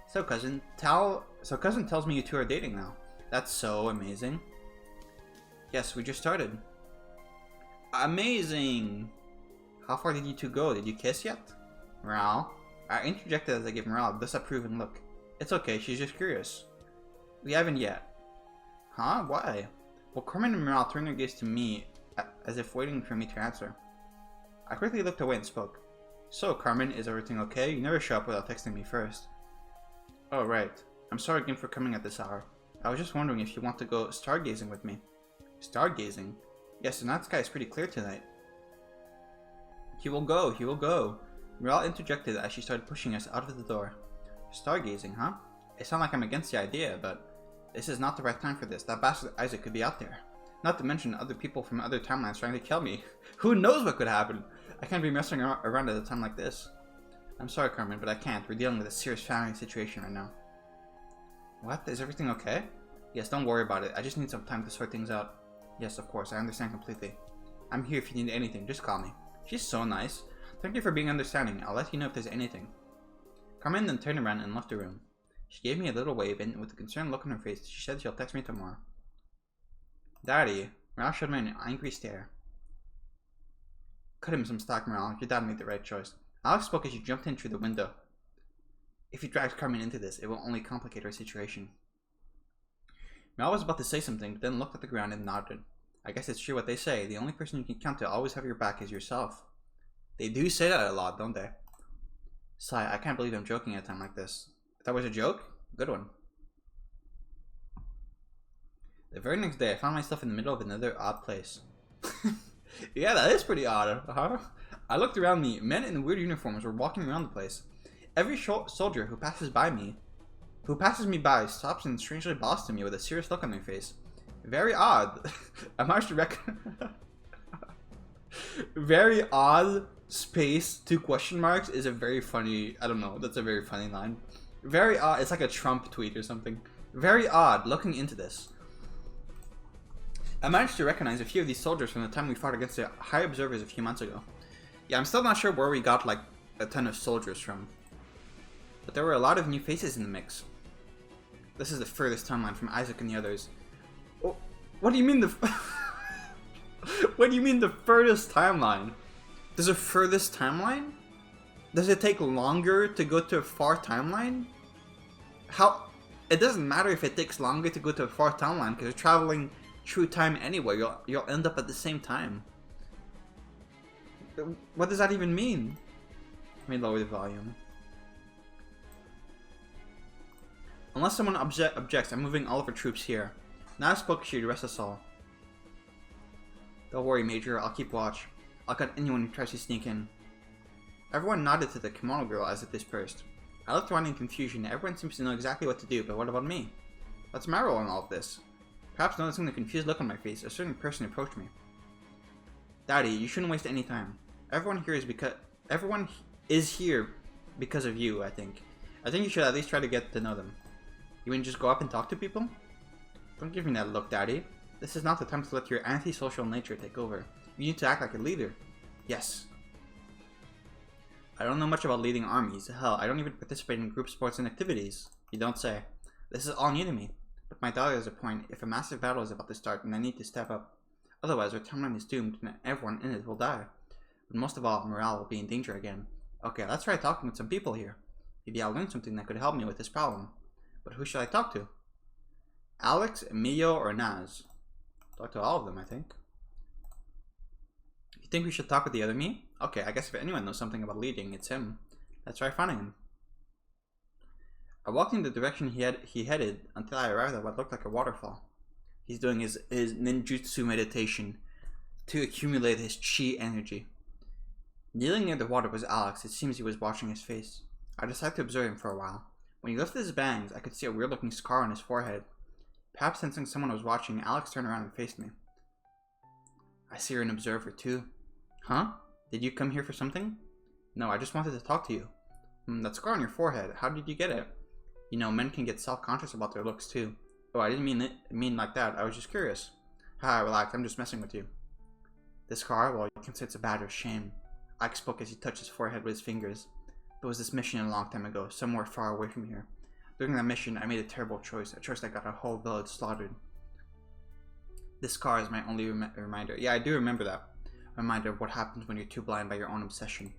So cousin tells me you two are dating now. That's so amazing. Yes, we just started. Amazing! How far did you two go? Did you kiss yet? Morale? I interjected as I gave Morale a disapproving look. It's okay, she's just curious. We haven't yet. Huh? Why? Well, Carmen and Morale turned their gaze to me as if waiting for me to answer. I quickly looked away and spoke. So, Carmen, is everything okay? You never show up without texting me first. Oh, right. I'm sorry again for coming at this hour. I was just wondering if you want to go stargazing with me. Stargazing? Yes, the night sky is pretty clear tonight. He will go, he will go. Morale interjected as she started pushing us out of the door. Stargazing, huh? It sounds like I'm against the idea, but this is not the right time for this. That bastard Isaac could be out there. Not to mention other people from other timelines trying to kill me. Who knows what could happen? I can't be messing around at a time like this. I'm sorry, Carmen, but I can't. We're dealing with a serious family situation right now. What? Is everything okay? Yes, don't worry about it. I just need some time to sort things out. Yes, of course. I understand completely. I'm here if you need anything. Just call me. She's so nice. Thank you for being understanding. I'll let you know if there's anything. Carmen then turned around and left the room. She gave me a little wave, and with a concerned look on her face, she said she'll text me tomorrow. Daddy. Morale showed me an angry stare. Cut him some slack, Morale. Your dad made the right choice. Alex spoke as she jumped in through the window. If he drags Carmen into this, it will only complicate our situation. Morale was about to say something, but then looked at the ground and nodded. I guess it's true what they say. The only person you can count to always have your back is yourself. They do say that a lot, don't they? Sigh, I can't believe I'm joking at a time like this. If that was a joke, good one. The very next day, I found myself in the middle of another odd place. Yeah, that is pretty odd, huh? I looked around me. Men in weird uniforms were walking around the place. Every soldier who passes me by stops and strangely bows to me with a serious look on their face. Very odd. I managed to very odd space 2 question marks is a very funny, I don't know, that's a very funny line. Very odd, it's like a Trump tweet or something. Very odd looking into this. I managed to recognize a few of these soldiers from the time we fought against the High Observers a few months ago. Yeah, I'm still not sure where we got like a ton of soldiers from. But there were a lot of new faces in the mix. This is the furthest timeline from Isaac and the others. Oh, what do you mean the... What do you mean the furthest timeline? There's a furthest timeline? Does it take longer to go to a far timeline? How? It doesn't matter if it takes longer to go to a far timeline because you're traveling through time anyway. You'll end up at the same time. What does that even mean? Let me lower the volume. Unless someone objects, I'm moving all of our troops here. Now I spoke to you to rest us all. Don't worry, Major. I'll keep watch. I'll cut anyone who tries to sneak in. Everyone nodded to the kimono girl as it dispersed. I looked around in confusion. Everyone seems to know exactly what to do, but what about me? What's my role in all of this? Perhaps noticing the confused look on my face, a certain person approached me. Daddy, you shouldn't waste any time. Everyone is here because of you, I think. I think you should at least try to get to know them. You mean just go up and talk to people? Don't give me that look, Daddy. This is not the time to let your antisocial nature take over. You need to act like a leader. Yes. I don't know much about leading armies. Hell, I don't even participate in group sports and activities. You don't say. This is all new to me. But my daughter has a point. If a massive battle is about to start, then I need to step up. Otherwise, our timeline is doomed and everyone in it will die. But most of all, morale will be in danger again. Okay, let's try talking with some people here. Maybe I'll learn something that could help me with this problem. But who should I talk to? Alex, Emilio, or Naz? Talk to all of them, I think. You think we should talk with the other me? Okay, I guess if anyone knows something about leading, it's him. Let's try finding him. I walked in the direction he headed until I arrived at what looked like a waterfall. He's doing his ninjutsu meditation to accumulate his chi energy. Kneeling near the water was Alex. It seems he was washing his face. I decided to observe him for a while. When he lifted his bangs, I could see a weird-looking scar on his forehead. Perhaps sensing someone was watching, Alex turned around and faced me. I see you're an observer too. Huh? Did you come here for something? No, I just wanted to talk to you. That scar on your forehead, how did you get it? You know, men can get self-conscious about their looks too. Oh, I didn't mean like that. I was just curious. Ha, relax, I'm just messing with you. This scar, well, you can say it's a badge of shame. Ike spoke as he touched his forehead with his fingers. There was this mission a long time ago, somewhere far away from here. During that mission, I made a terrible choice. A choice that got a whole village slaughtered. This scar is my only reminder. Yeah, I do remember that. A reminder of what happens when you're too blind by your own obsession.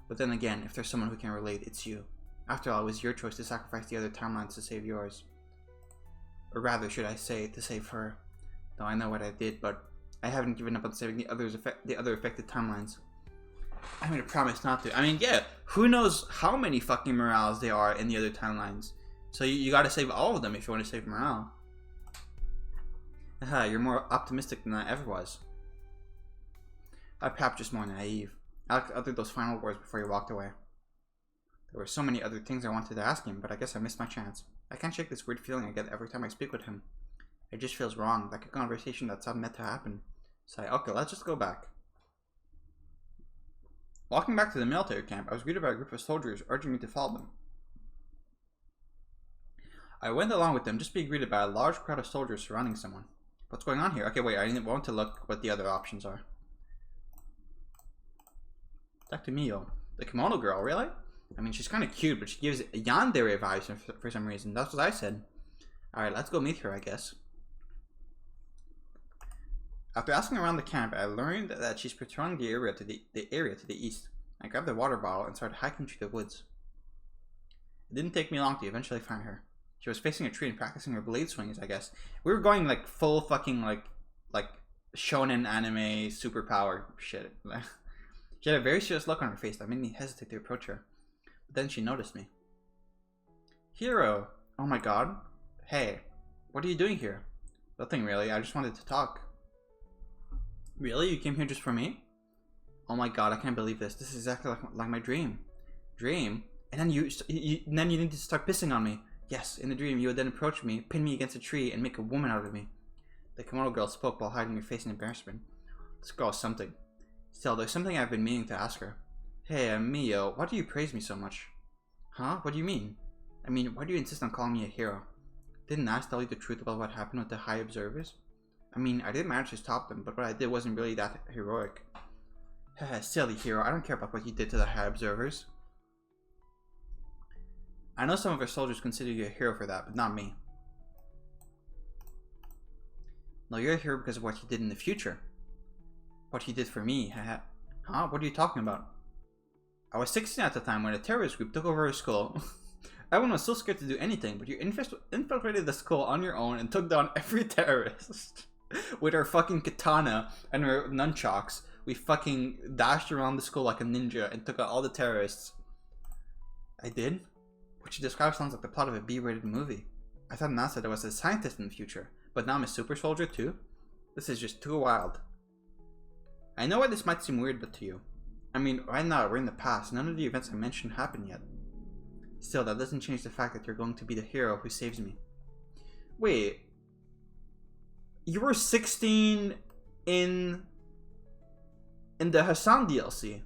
But then again, if there's someone who can relate, it's you. After all, it was your choice to sacrifice the other timelines to save yours. Or rather, should I say, to save her. Though I know what I did, but I haven't given up on saving the other affected timelines. I made a promise not to. I mean, yeah, who knows how many fucking morales there are in the other timelines. So you gotta save all of them if you want to save morale. Haha, you're more optimistic than I ever was. I'm perhaps just more naive. Alex uttered those final words before he walked away. There were so many other things I wanted to ask him, but I guess I missed my chance. I can't shake this weird feeling I get every time I speak with him. It just feels wrong, like a conversation that's not meant to happen. So okay, let's just go back. Walking back to the military camp, I was greeted by a group of soldiers urging me to follow them. I went along with them just to be greeted by a large crowd of soldiers surrounding someone. What's going on here? Okay, wait, I want to look what the other options are. Talk to Mio. The kimono girl, really? I mean, she's kind of cute, but she gives yandere vibes for some reason. That's what I said. Alright, let's go meet her, I guess. After asking around the camp, I learned that she's patrolling the area to the east. I grabbed the water bottle and started hiking through the woods. It didn't take me long to eventually find her. She was facing a tree and practicing her blade swings, I guess. We were going like full fucking like shonen anime superpower shit. She had a very serious look on her face that made me hesitate to approach her. But then she noticed me. Hero! Oh my god. Hey, what are you doing here? Nothing really, I just wanted to talk. Really? You came here just for me? Oh my god, I can't believe this. This is exactly like my dream. Dream? And then you need to start pissing on me. Yes, in the dream you would then approach me, pin me against a tree, and make a woman out of me. The kimono girl spoke while hiding her face in embarrassment. This girl is something. Still, there's something I've been meaning to ask her. Hey, Mio, why do you praise me so much? Huh? What do you mean? I mean, why do you insist on calling me a hero? Didn't Nash tell you the truth about what happened with the High Observers? I mean, I did manage to stop them, but what I did wasn't really that heroic. Haha, silly hero, I don't care about what you did to the High Observers. I know some of our soldiers consider you a hero for that, but not me. No, you're a hero because of what you did in the future. What you did for me, haha. Huh? What are you talking about? I was 16 at the time when a terrorist group took over a school. Everyone was so scared to do anything, but you infiltrated the school on your own and took down every terrorist. With our fucking katana and our nunchucks, we fucking dashed around the school like a ninja and took out all the terrorists. I did? What you describe sounds like the plot of a B-rated movie. I thought NASA there was a scientist in the future, but now I'm a super soldier too? This is just too wild. I know why this might seem weird, but to you. I mean, right now we're in the past. None of the events I mentioned happened yet. Still, that doesn't change the fact that you're going to be the hero who saves me. Wait. You were 16 in the Hassan DLC.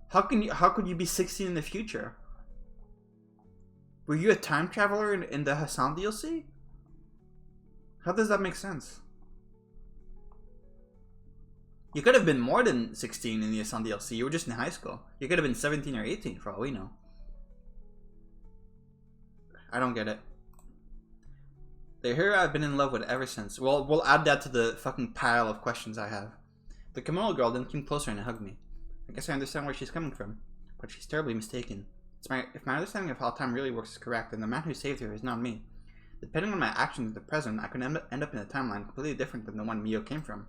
How could you be 16 in the future? Were you a time traveler in the Hassan DLC? How does that make sense? You could have been more than 16 in the Hassan DLC. You were just in high school. You could have been 17 or 18 for all we know. I don't get it. The hero I've been in love with ever since. Well, we'll add that to the fucking pile of questions I have. The kimono girl then came closer and hugged me. I guess I understand where she's coming from, but she's terribly mistaken. If my understanding of how time really works is correct, then the man who saved her is not me. Depending on my actions in the present, I could end up in a timeline completely different than the one Mio came from.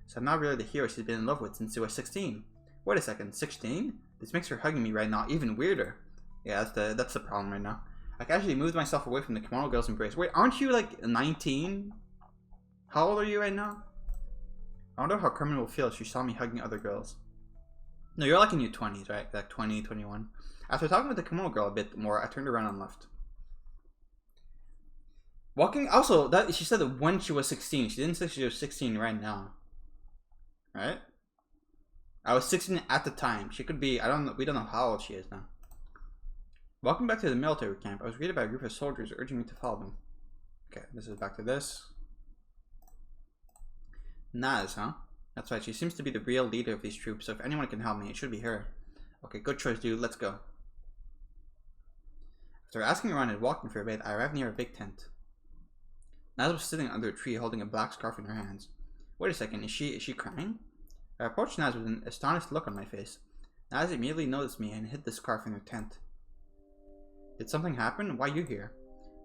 So I'm not really the hero she's been in love with since she was 16. Wait a second, 16? This makes her hugging me right now even weirder. Yeah, that's the problem right now. I casually moved myself away from the kimono girl's embrace. Wait, aren't you like 19? How old are you right now? I wonder how Carmen will feel if she saw me hugging other girls. No, you're like in your 20s, right? Like 20, 21. After talking with the kimono girl a bit more, I turned around and left. Walking, also, that she said that when she was 16. She didn't say she was 16 right now. Right? I was 16 at the time. She could be, we don't know how old she is now. Walking back to the military camp, I was greeted by a group of soldiers urging me to follow them. Okay, this is back to this. Naz, huh? That's right, she seems to be the real leader of these troops, so if anyone can help me, it should be her. Okay, good choice, dude, let's go. After asking around and walking for a bit, I arrived near a big tent. Naz was sitting under a tree holding a black scarf in her hands. Wait a second, is she crying? I approached Naz with an astonished look on my face. Naz immediately noticed me and hid the scarf in her tent. Did something happen? Why are you here?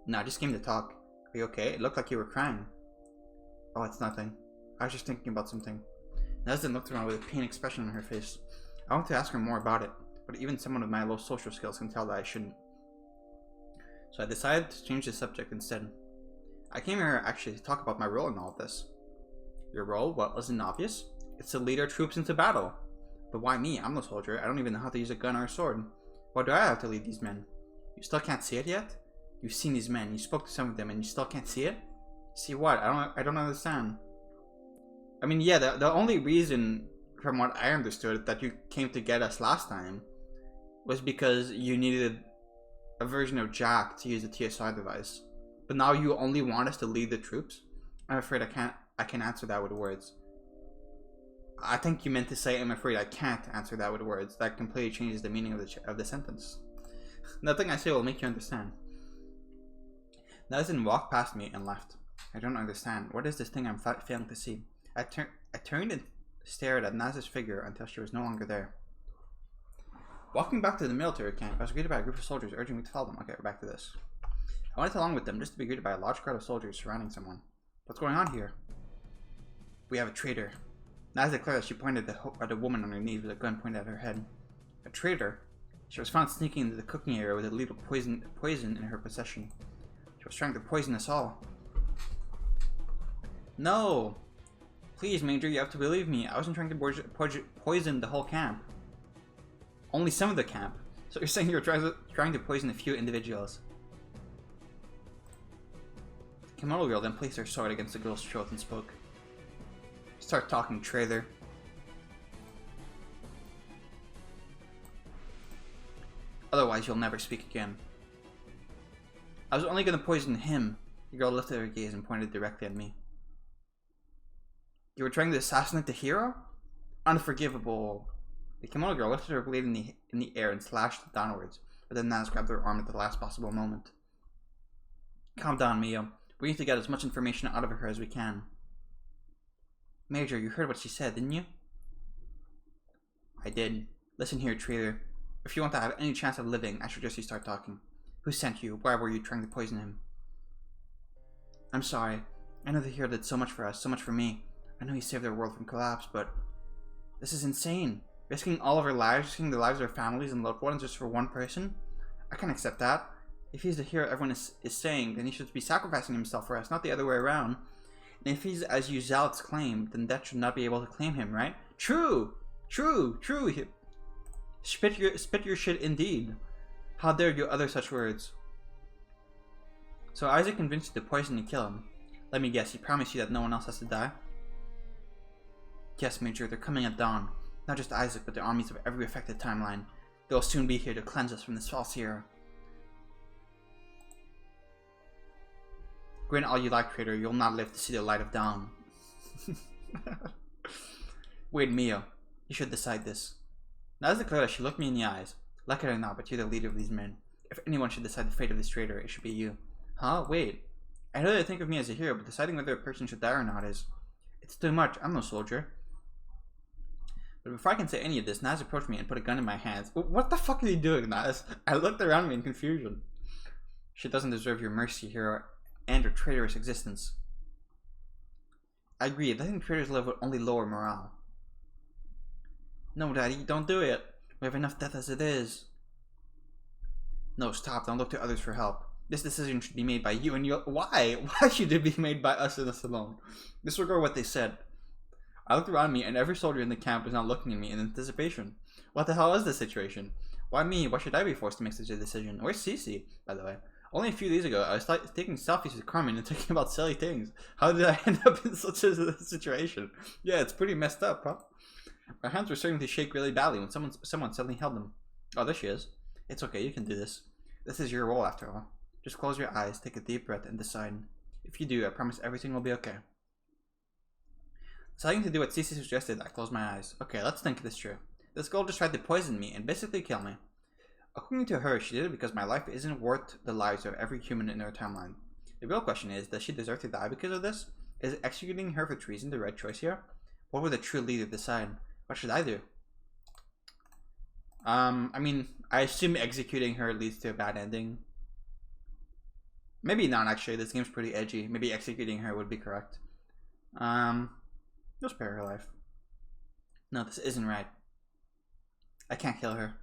No, I just came to talk. Are you okay? It looked like you were crying. Oh, it's nothing. I was just thinking about something. Naz then looked around with a pained expression on her face. I want to ask her more about it, but even someone with my low social skills can tell that I shouldn't. So I decided to change the subject instead. I came here actually to talk about my role in all of this. Your role? Well, isn't obvious? It's to lead our troops into battle. But why me? I'm no soldier. I don't even know how to use a gun or a sword. Why do I have to lead these men? You still can't see it yet? You've seen these men. You spoke to some of them and you still can't see it? See what? I don't understand. I mean, yeah, the only reason, from what I understood, that you came to get us last time was because you needed a version of Jack to use the TSI device. But now you only want us to lead the troops? I'm afraid I can't answer that with words. I think you meant to say, I'm afraid I can't answer that with words. That completely changes the meaning of the sentence. Nothing I say will make you understand. Nazin walked past me and left. I don't understand. What is this thing I'm failing to see? I turned and stared at Naz's figure until she was no longer there. Walking back to the military camp, I was greeted by a group of soldiers urging me to follow them. Okay, we're back to this. I went along with them just to be greeted by a large crowd of soldiers surrounding someone. What's going on here? We have a traitor. Naz declared as she pointed at a woman on her knees with a gun pointed at her head. A traitor? She was found sneaking into the cooking area with a lethal poison in her possession. She was trying to poison us all. No! Please, Major, you have to believe me. I wasn't trying to poison the whole camp. Only some of the camp. So you're saying you're trying to poison a few individuals. The kimono girl then placed her sword against the girl's throat and spoke. Start talking, traitor. Otherwise, you'll never speak again. I was only going to poison him. The girl lifted her gaze and pointed directly at me. You were trying to assassinate the hero? Unforgivable. The kimono girl lifted her blade in the air and slashed it downwards, but then Naz grabbed her arm at the last possible moment. Calm down, Mio. We need to get as much information out of her as we can. Major, you heard what she said, didn't you? I did. Listen here, traitor. If you want to have any chance of living, I suggest you start talking. Who sent you? Why were you trying to poison him? I'm sorry. I know the hero did so much for us, so much for me. I know he saved our world from collapse, but this is insane. Risking all of our lives, risking the lives of our families and loved ones just for one person? I can't accept that. If he's the hero everyone is saying, then he should be sacrificing himself for us, not the other way around. And if he's as you zealots claim, then Death should not be able to claim him, right? True! True! True! Spit your shit indeed. How dare you utter such words? So Isaac convinced you to poison and kill him. Let me guess, he promised you that no one else has to die? Yes, Major, they're coming at dawn. Not just Isaac, but the armies of every affected timeline. They'll soon be here to cleanse us from this false hero. Grin all you like, traitor. You'll not live to see the light of dawn. Wait, Mio. You should decide this. Naz declared as she looked me in the eyes. Like it or not, but you're the leader of these men. If anyone should decide the fate of this traitor, it should be you. Huh? Wait. I know that you think of me as a hero, but deciding whether a person should die or not is... It's too much. I'm no soldier. But before I can say any of this, Naz approached me and put a gun in my hands. What the fuck are you doing, Naz? I looked around me in confusion. She doesn't deserve your mercy, hero, and her traitorous existence. I agree. Letting traitors live would only lower morale. No, Daddy, don't do it. We have enough death as it is. No, stop. Don't look to others for help. This decision should be made by you and you. Why? Why should it be made by us and us alone? Disregard what they said. I looked around me and every soldier in the camp was now looking at me in anticipation. What the hell is this situation? Why me? Why should I be forced to make such a decision? Where's Cece, by the way? Only a few days ago, I was taking selfies with Carmen and talking about silly things. How did I end up in such a situation? Yeah, it's pretty messed up, huh? My hands were starting to shake really badly when someone suddenly held them. Oh, there she is. It's okay, you can do this. This is your role after all. Just close your eyes, take a deep breath, and decide. If you do, I promise everything will be okay. Deciding to do what Cece suggested, I closed my eyes. Okay, let's think this through. This girl just tried to poison me and basically kill me. According to her, she did it because my life isn't worth the lives of every human in her timeline. The real question is, does she deserve to die because of this? Is executing her for treason the right choice here? What would a true leader decide? What should I do? I mean, I assume executing her leads to a bad ending. Maybe not, actually. This game's pretty edgy. Maybe executing her would be correct. You'll spare her life. No, this isn't right. I can't kill her.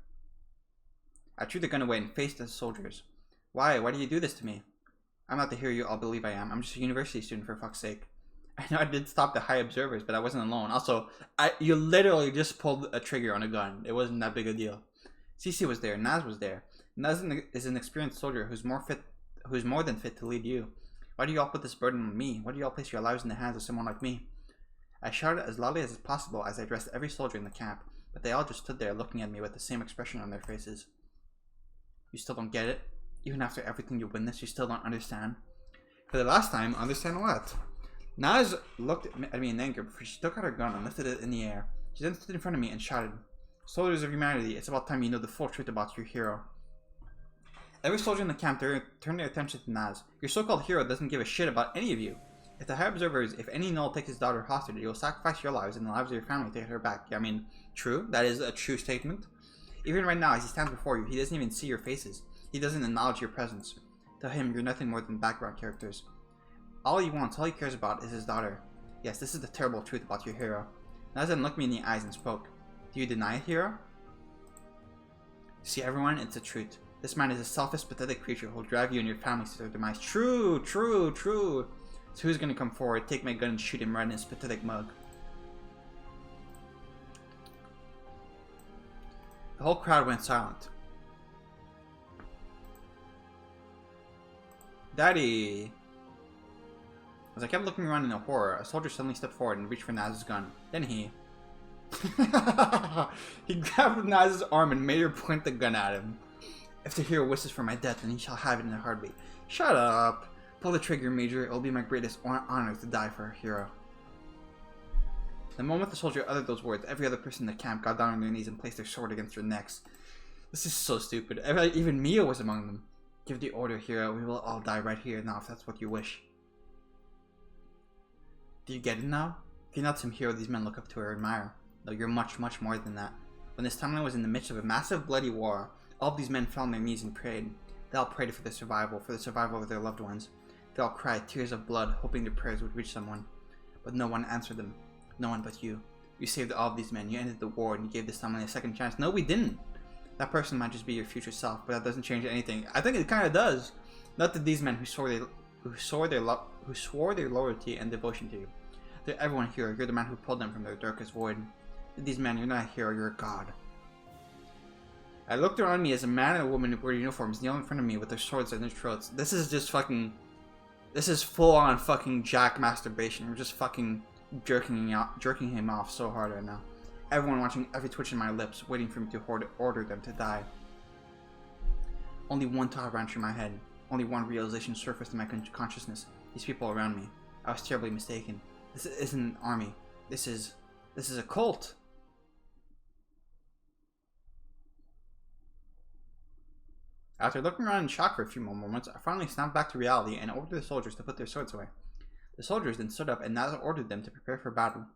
I threw the gun away and faced the soldiers. Why? Why do you do this to me? I'm not the hero you all believe I am. I'm just a university student, for fuck's sake. I know I did stop the high observers, but I wasn't alone. Also, you literally just pulled a trigger on a gun. It wasn't that big a deal. Cece was there. Naz was there. Naz is an experienced soldier who's more than fit to lead you. Why do you all put this burden on me? Why do you all place your lives in the hands of someone like me? I shouted as loudly as possible as I addressed every soldier in the camp, but they all just stood there looking at me with the same expression on their faces. You still don't get it? Even after everything you witnessed, you still don't understand? For the last time, understand what? Naz looked at me in anger before she took out her gun and lifted it in the air. She then stood in front of me and shouted, Soldiers of humanity, it's about time you know the full truth about your hero. Every soldier in the camp turned their attention to Naz. Your so-called hero doesn't give a shit about any of you. If the high observers, if any null takes his daughter hostage, he will sacrifice your lives and the lives of your family to get her back. Yeah, I mean, true. That is a true statement. Even right now, as he stands before you, he doesn't even see your faces. He doesn't acknowledge your presence. To him, you're nothing more than background characters. All he wants, all he cares about is his daughter. Yes, this is the terrible truth about your hero. Naz then looked me in the eyes and spoke. Do you deny it, hero? See, everyone, it's the truth. This man is a selfish, pathetic creature who will drive you and your families to their demise. True, true, true. So who's gonna come forward, take my gun and shoot him right in his pathetic mug? The whole crowd went silent. Daddy! As I kept looking around in horror, a soldier suddenly stepped forward and reached for Naz's gun. Then he grabbed Naz's arm and made her point the gun at him. If the hero wishes for my death, then he shall have it in a heartbeat. Shut up! Pull the trigger, Major. It will be my greatest honor to die for a hero. The moment the soldier uttered those words, every other person in the camp got down on their knees and placed their sword against their necks. This is so stupid. Even Mia was among them. Give the order, hero. We will all die right here now if that's what you wish. Do you get it now? If you're not some hero these men look up to or admire, though you're much, much more than that. When this timeline was in the midst of a massive bloody war, all of these men fell on their knees and prayed. They all prayed for the survival of their loved ones. They all cried tears of blood, hoping their prayers would reach someone. But no one answered them. No one but you. You saved all of these men. You ended the war and you gave this timeline a second chance. No, we didn't. That person might just be your future self, but that doesn't change anything. I think it kind of does. Not to these men who swore their loyalty and devotion to you. To everyone here, you're the man who pulled them from their darkest void. To these men, you're not a hero, you're a god. I looked around me as a man and a woman who wore uniforms kneel in front of me with their swords at their throats. This is just fucking... This is full on fucking Jack masturbation. We're just fucking jerking him off so hard right now. Everyone watching every twitch in my lips, waiting for me to order them to die. Only one thought ran through my head. Only one realization surfaced in my consciousness. These people around me. I was terribly mistaken. This isn't an army. This is a cult. After looking around in shock for a few more moments, I finally snapped back to reality and ordered the soldiers to put their swords away. The soldiers then stood up and Nazar ordered them to prepare for battle.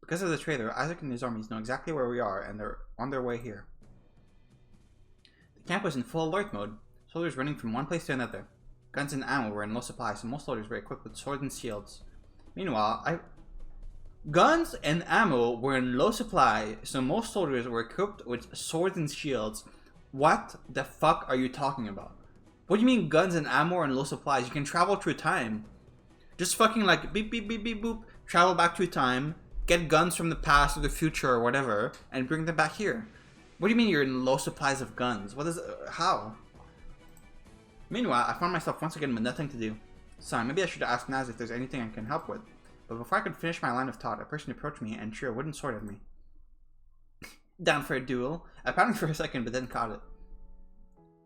Because of the traitor, Isaac and his armies know exactly where we are and they're on their way here. The camp was in full alert mode, soldiers running from one place to another. Guns and ammo were in low supply, so most soldiers were equipped with swords and shields. Meanwhile, guns and ammo were in low supply, so most soldiers were equipped with swords and shields. What the fuck are you talking about? What do you mean guns and ammo are in low supplies? You can travel through time. Just fucking like beep beep beep beep boop, travel back through time, get guns from the past or the future or whatever, and bring them back here. What do you mean you're in low supplies of guns? What is how? Meanwhile, I found myself once again with nothing to do. So maybe I should ask Naz if there's anything I can help with. But before I could finish my line of thought, a person approached me and threw a wooden sword at me. Down for a duel. I panicked for a second, but then caught it.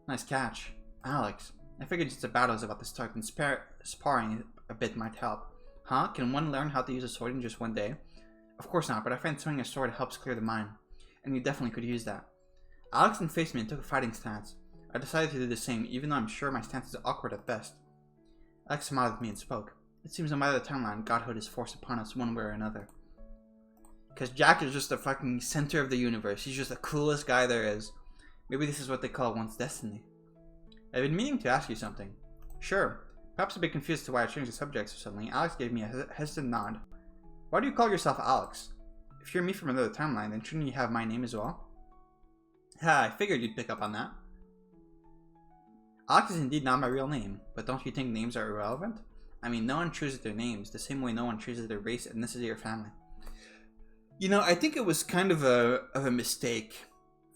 Nice catch. Alex, I figured just a battle is about to start and sparring a bit might help. Huh? Can one learn how to use a sword in just one day? Of course not, but I find swinging a sword helps clear the mind. And you definitely could use that. Alex then faced me and took a fighting stance. I decided to do the same, even though I'm sure my stance is awkward at best. Alex smiled at me and spoke. It seems no matter the timeline, godhood is forced upon us one way or another. Because Jack is just the fucking center of the universe. He's just the coolest guy there is. Maybe this is what they call one's destiny. I've been meaning to ask you something. Sure. Perhaps a bit confused to why I changed the subject so suddenly, Alex gave me a hesitant nod. Why do you call yourself Alex? If you're me from another timeline, then shouldn't you have my name as well? Ha, I figured you'd pick up on that. Alex is indeed not my real name, but don't you think names are irrelevant? I mean, no one chooses their names, the same way no one chooses their race, ethnicity, or family. You know, I think it was kind of a mistake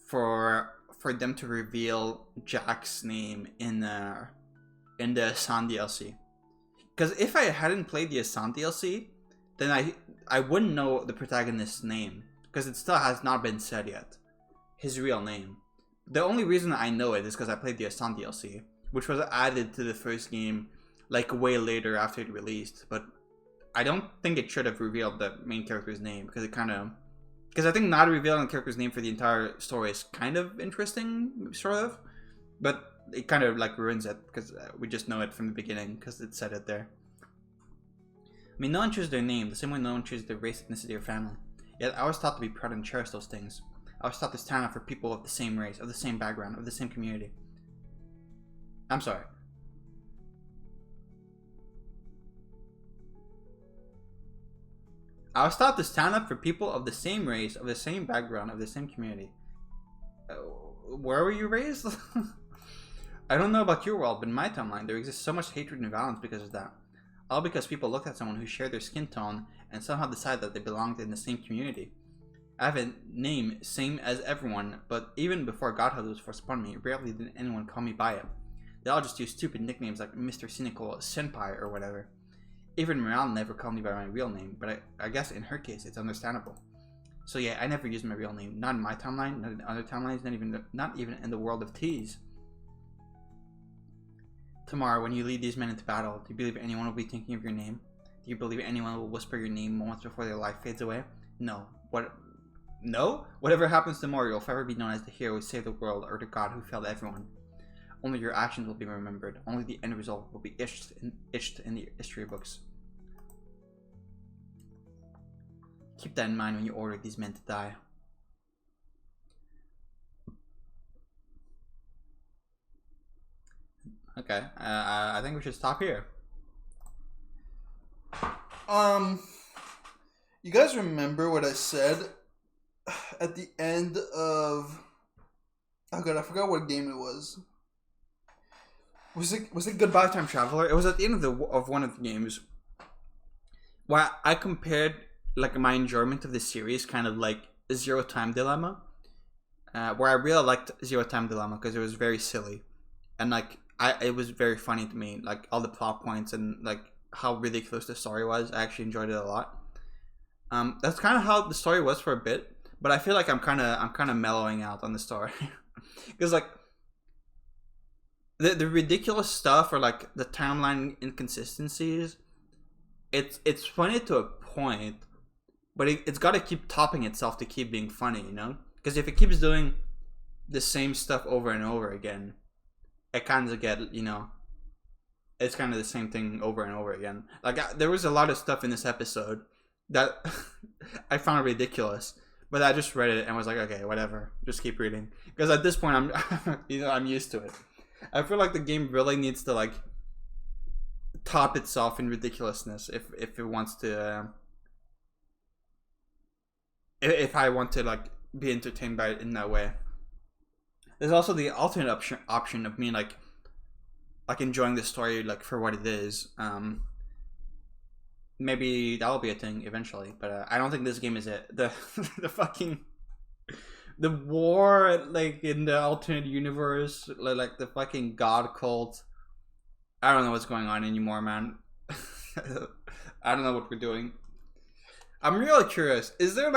for them to reveal Jack's name in the Asan DLC. Because if I hadn't played the Asan DLC, then I wouldn't know the protagonist's name, because it still has not been said yet. His real name. The only reason I know it is because I played the Asan DLC, which was added to the first game like way later after it released, but I don't think it should have revealed the main character's name, because I think not revealing the character's name for the entire story is kind of interesting, sort of, but it kind of like ruins it, because we just know it from the beginning, because it said it there. I mean, no one chooses their name, the same way no one chooses their race, ethnicity, or family. Yet I was taught to be proud and cherish those things. I was taught to stand up for people of the same race, of the same background, of the same community. I'm sorry. I was taught to stand up for people of the same race, of the same background, of the same community. Where were you raised? I don't know about your world, but in my timeline, there exists so much hatred and violence because of that. All because people looked at someone who shared their skin tone and somehow decided that they belonged in the same community. I have a name same as everyone, but even before godhood was forced upon me, rarely did anyone call me by it. They all just used stupid nicknames like Mr. Cynical, Senpai, or whatever. Even Morale never called me by my real name, but I guess in her case it's understandable. So yeah, I never used my real name. Not in my timeline, not in other timelines, not even in the world of T's. Tomorrow, when you lead these men into battle, do you believe anyone will be thinking of your name? Do you believe anyone will whisper your name moments before their life fades away? No. No? Whatever happens tomorrow, you'll forever be known as the hero who saved the world or the god who failed everyone. Only your actions will be remembered. Only the end result will be etched in the history books. Keep that in mind when you order these men to die. Okay, I think we should stop here. You guys remember what I said at the end of... Oh god, I forgot what game it was. Was it Goodbye Time Traveler? It was at the end of one of the games where I compared like my enjoyment of the series kind of like Zero Time Dilemma, where I really liked Zero Time Dilemma because it was very silly and like it was very funny to me, like all the plot points and like how ridiculous the story was. I actually enjoyed it a lot. That's kind of how the story was for a bit, but I feel like I'm kind of mellowing out on the story because like the ridiculous stuff or like the timeline inconsistencies, it's funny to a point, but it's got to keep topping itself to keep being funny, you know? Because if it keeps doing the same stuff over and over again, it kind of get, it's kind of the same thing over and over again. Like there was a lot of stuff in this episode that I found ridiculous, but I just read it and was like, okay, whatever, just keep reading. Because at this point, I'm I'm used to it. I feel like the game really needs to like top itself in ridiculousness if it wants to. If I want to like be entertained by it in that way. There's also the alternate option of me like enjoying the story like for what it is. Maybe that'll be a thing eventually, but I don't think this game is it. The the fucking the war like in the alternate universe, like the fucking god cult. I don't know what's going on anymore, man. I don't know what we're doing. I'm really curious. Is there a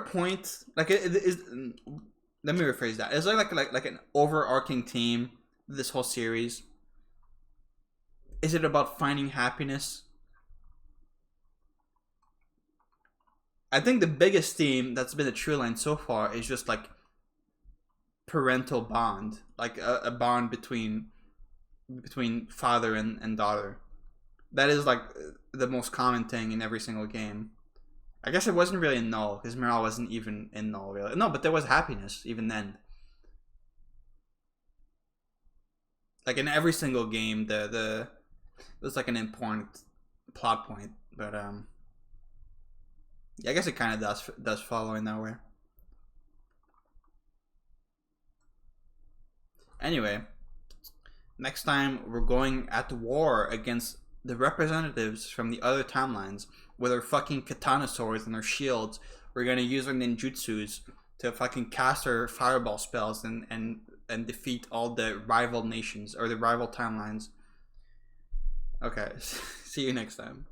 point like is let me rephrase that. Is there like an overarching theme of this whole series? Is it about finding happiness? I think the biggest theme that's been a true line so far is just like parental bond, like a bond between father and daughter. That is like the most common thing in every single game. I guess it wasn't really in Null because Morale wasn't even in Null really. No, but there was happiness even then. Like in every single game, there's like an important plot point, but yeah, I guess it kind of does follow in that way. Anyway, next time we're going at war against the representatives from the other timelines with our fucking katana swords and our shields. We're gonna use our ninjutsus to fucking cast our fireball spells and defeat all the rival nations or the rival timelines. Okay, see you next time.